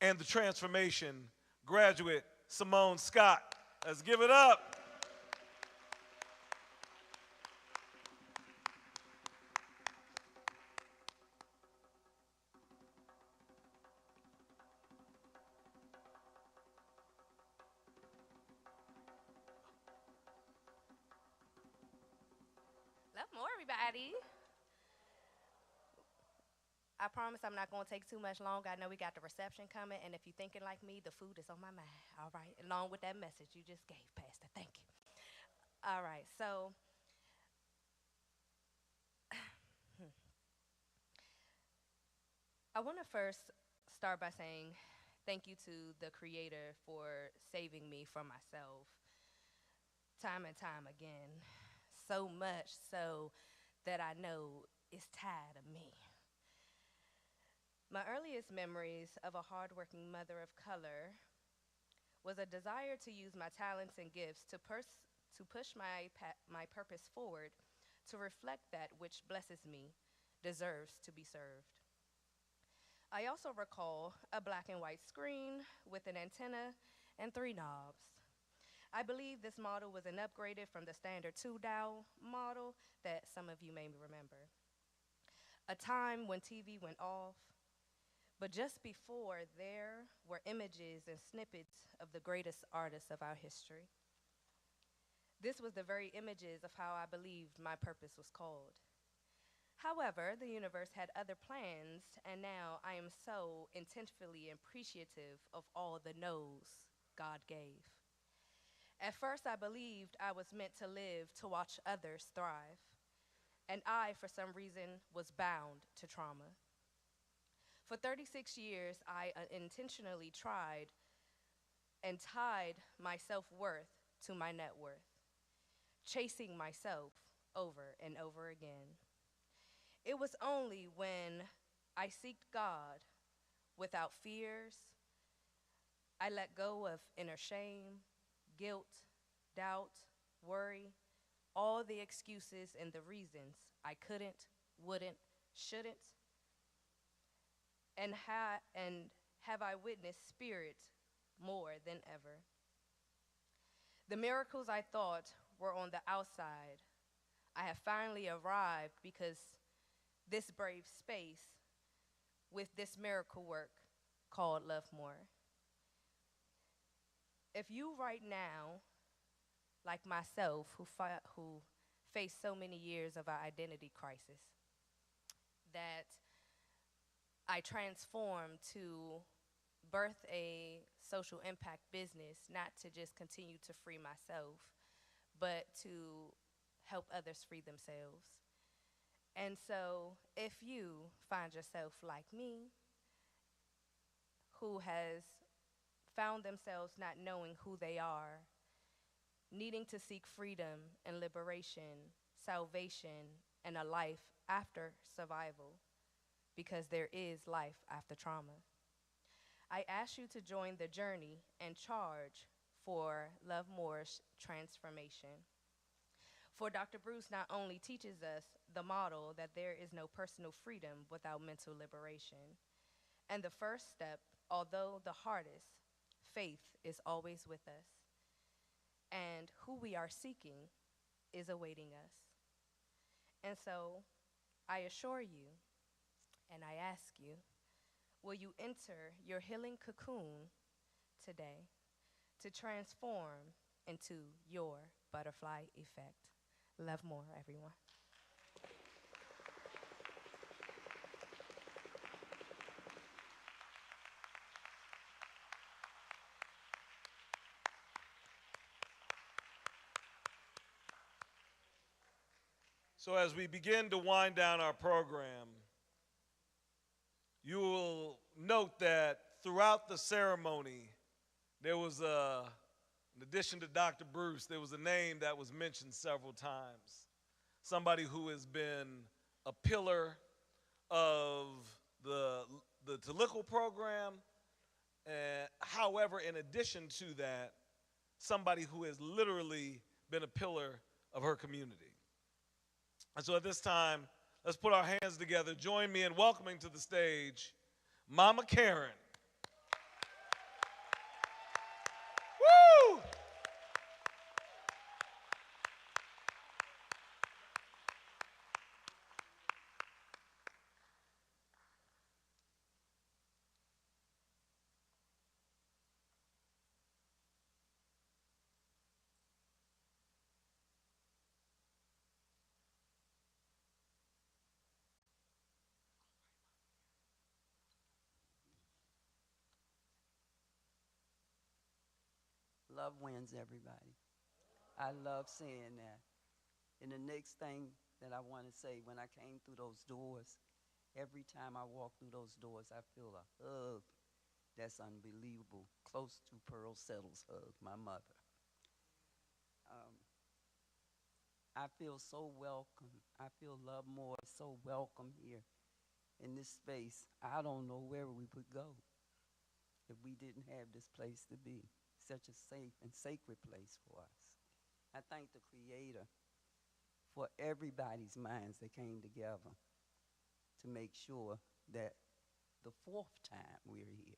and the transformation, graduate Simone Scott. Let's give it up. Love more, everybody. I promise I'm not going to take too much longer. I know we got the reception coming, and if you're thinking like me, the food is on my mind, all right? Along with that message you just gave, Pastor. Thank you. All right, so I want to first start by saying thank you to the Creator for saving me from myself time and time again, so much so that I know it's tired of me. My earliest memories of a hardworking mother of color was a desire to use my talents and gifts to push my purpose forward, to reflect that which blesses me, deserves to be served. I also recall a black and white screen with an antenna and 3 knobs. I believe this model was an upgraded from the standard 2-dial model that some of you may remember. A time when TV went off, but just before there were images and snippets of the greatest artists of our history. This was the very images of how I believed my purpose was called. However, the universe had other plans, and now I am so intentionally appreciative of all the no's God gave. At first, I believed I was meant to live to watch others thrive, and I, for some reason, was bound to trauma. For 36 years, I intentionally tried and tied my self-worth to my net worth, chasing myself over and over again. It was only when I seeked God without fears, I let go of inner shame, guilt, doubt, worry, all the excuses and the reasons I couldn't, wouldn't, shouldn't, and have I witnessed spirit more than ever. The miracles I thought were on the outside, I have finally arrived because this brave space with this miracle work called Love More. If you right now, like myself, who face so many years of our identity crisis, that I transformed to birth a social impact business, not to just continue to free myself, but to help others free themselves. And so if you find yourself like me, who has found themselves not knowing who they are, needing to seek freedom and liberation, salvation, and a life after survival, because there is life after trauma. I ask you to join the journey and charge for Love More's transformation. For Dr. Bruce not only teaches us the model that there is no personal freedom without mental liberation, and the first step, although the hardest, faith is always with us, and who we are seeking is awaiting us. And so I assure you, and I ask you, will you enter your healing cocoon today to transform into your butterfly effect? Love more, everyone. So as we begin to wind down our program, you will note that throughout the ceremony, there was in addition to Dr. Bruce, there was a name that was mentioned several times. Somebody who has been a pillar of the Talico program. However, in addition to that, somebody who has literally been a pillar of her community. And so at this time, let's put our hands together. Join me in welcoming to the stage Mama Karen. Woo! Love wins, everybody. I love saying that. And the next thing that I want to say, when I came through those doors, every time I walk through those doors, I feel a hug that's unbelievable, close to Pearl Settle's hug, my mother. I feel so welcome. I feel Love More so welcome here in this space. I don't know where we would go if we didn't have this place to be. Such a safe and sacred place for us. I thank the Creator for everybody's minds that came together to make sure that the fourth time we're here.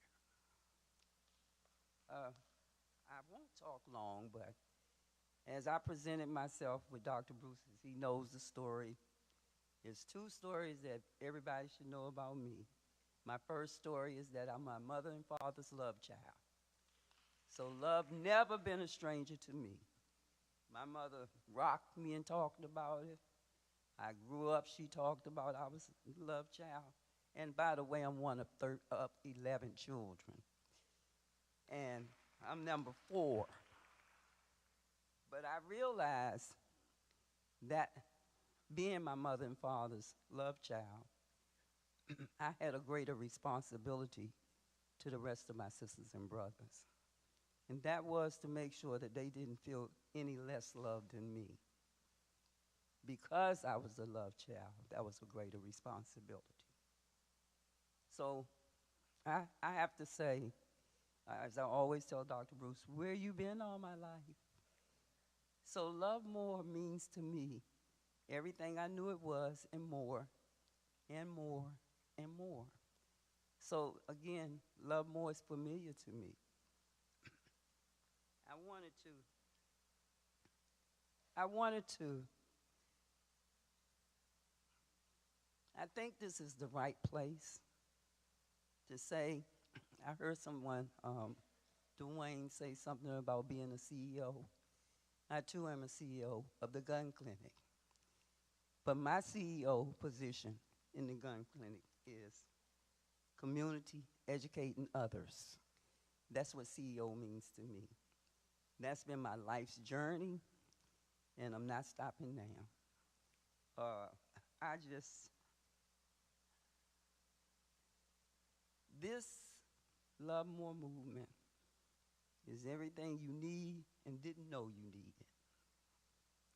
I won't talk long, but as I presented myself with Dr. Bruce, he knows the story. There's two stories that everybody should know about me. My first story is that I'm my mother and father's love child. So love never been a stranger to me. My mother rocked me and talked about it. I grew up, she talked about I was a love child. And by the way, I'm one of 11 children. And I'm number 4. But I realized that being my mother and father's love child, I had a greater responsibility to the rest of my sisters and brothers. And that was to make sure that they didn't feel any less loved than me. Because I was a love child, that was a greater responsibility. So I have to say, as I always tell Dr. Bruce, where you been all my life? So Love More means to me everything I knew it was and more, and more, and more. So again, Love More is familiar to me. I think this is the right place to say, I heard someone, Dwayne, say something about being a CEO. I too am a CEO of the gun clinic. But my CEO position in the gun clinic is community educating others. That's what CEO means to me. That's been my life's journey, and I'm not stopping now. This Love More movement is everything you need and didn't know you needed.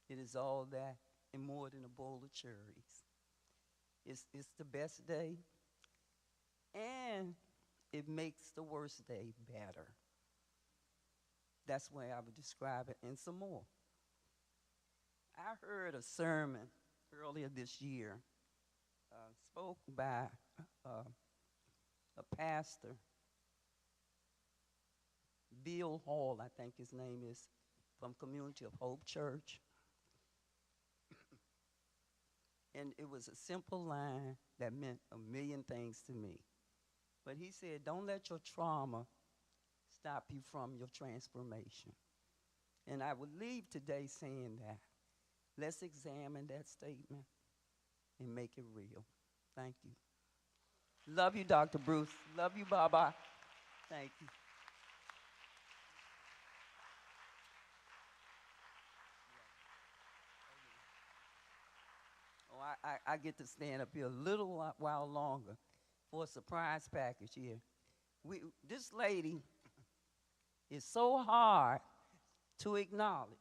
It is all that and more than a bowl of cherries. It's the best day, and it makes the worst day better. That's the way I would describe it, and some more. I heard a sermon earlier this year spoke by a pastor, Bill Hall, I think his name is, from Community of Hope Church. And it was a simple line that meant a million things to me. But he said, don't let your trauma stop you from your transformation. And I would leave today saying that. Let's examine that statement and make it real. Thank you. Love you, Dr. Bruce. Love you, Baba. Thank you. Oh, I get to stand up here a little while longer for a surprise package here. This lady is so hard to acknowledge.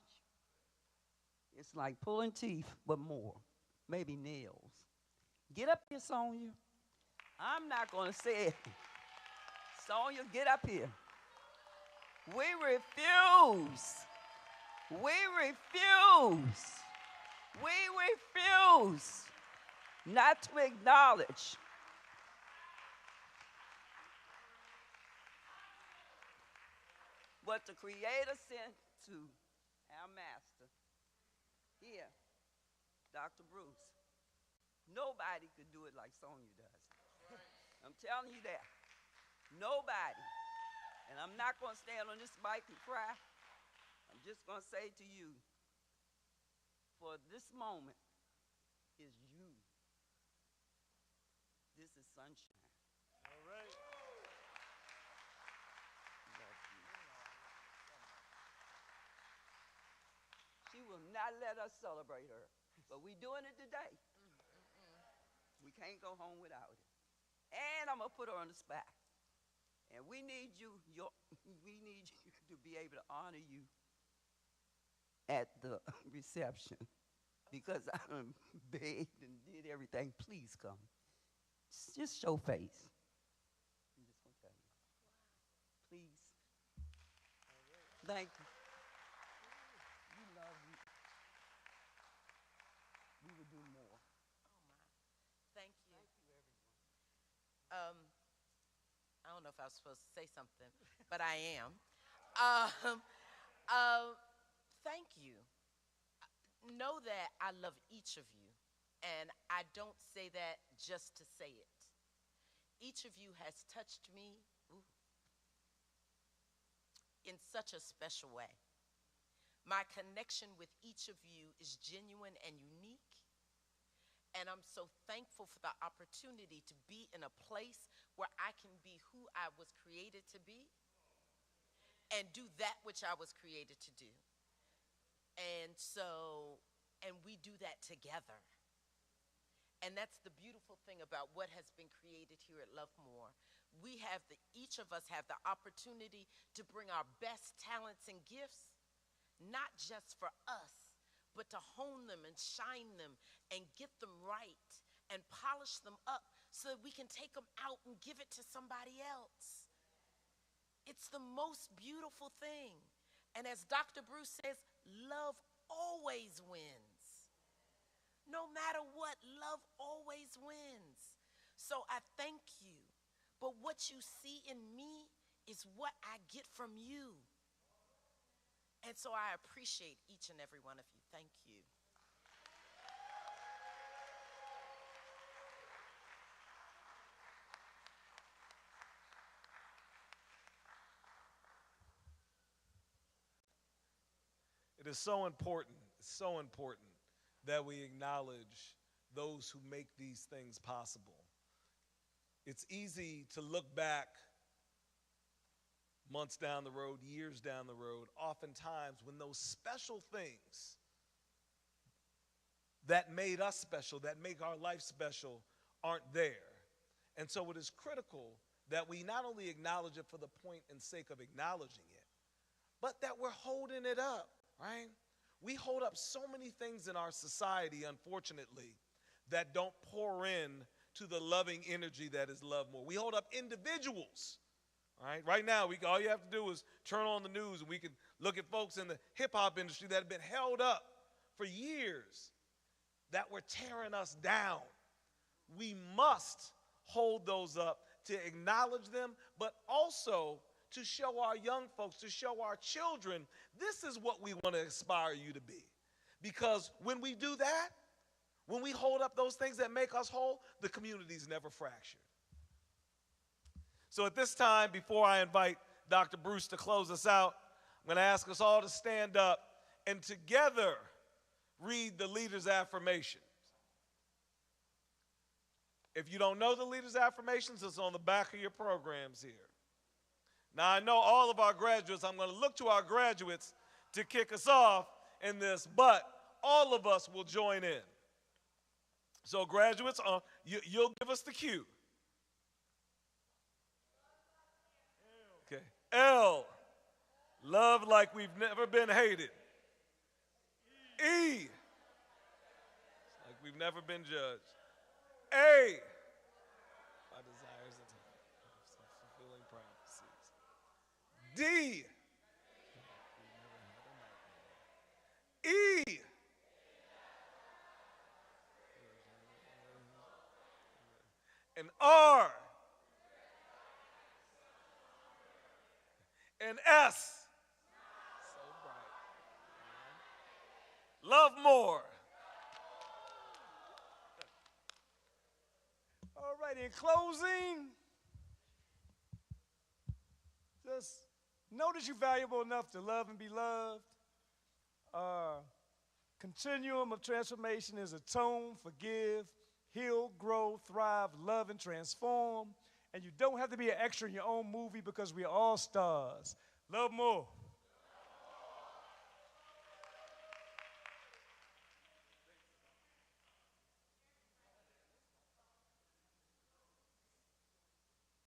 It's like pulling teeth, but more. Maybe nails. Get up here, Sonia. I'm not going to say it. Sonia, get up here. We refuse. We refuse. We refuse not to acknowledge what the Creator sent to our master. Here, Dr. Bruce. Nobody could do it like Sonia does. I'm telling you that. Nobody. And I'm not going to stand on this mic and cry. I'm just going to say to you, for this moment is you. This is sunshine. All right. She will not let us celebrate her, but we're doing it today. We can't go home without it. And I'm going to put her on the spot. And we need you to be able to honor you at the reception, because I begged and did everything. Please come. Just show face. I'm just going to tell you. Please. Thank you. We love you. We will do more. Thank you. Thank you, everyone. I don't know if I was supposed to say something, but I am. Thank you. Know that I love each of you, and I don't say that just to say it. Each of you has touched me in such a special way. My connection with each of you is genuine and unique. And I'm so thankful for the opportunity to be in a place where I can be who I was created to be and do that which I was created to do. And we do that together. And that's the beautiful thing about what has been created here at Love More. Each of us have the opportunity to bring our best talents and gifts, not just for us, but to hone them and shine them and get them right and polish them up so that we can take them out and give it to somebody else. It's the most beautiful thing. And as Dr. Bruce says, love always wins. No matter what, love always wins. So I thank you. But what you see in me is what I get from you. And so I appreciate each and every one of you. Thank you. It is so important that we acknowledge those who make these things possible. It's easy to look back months down the road, years down the road, oftentimes when those special things that made us special, that make our life special, aren't there. And so it is critical that we not only acknowledge it for the point and sake of acknowledging it, but that we're holding it up, right? We hold up so many things in our society, unfortunately, that don't pour in to the loving energy that is Love More. We hold up individuals. All right? Right now, all you have to do is turn on the news and we can look at folks in the hip-hop industry that have been held up for years that were tearing us down. We must hold those up to acknowledge them, but also to show our young folks, to show our children, this is what we want to aspire you to be. Because when we do that, when we hold up those things that make us whole, the community's never fractured. So at this time, before I invite Dr. Bruce to close us out, I'm going to ask us all to stand up and together read the Leader's Affirmations. If you don't know the Leader's Affirmations, it's on the back of your programs here. Now, I know all of our graduates, I'm going to look to our graduates to kick us off in this, but all of us will join in. So graduates, you'll give us the cue. Okay. L, love like we've never been hated. E, like we've never been judged. A, my desires of fulfilling prophecies. D, E, and R, and S. So bright. Love more. All right, in closing, just know that you're valuable enough to love and be loved. Continuum of transformation is atone, forgive, heal, grow, thrive, love, and transform. And you don't have to be an extra in your own movie because we're all stars. Love more.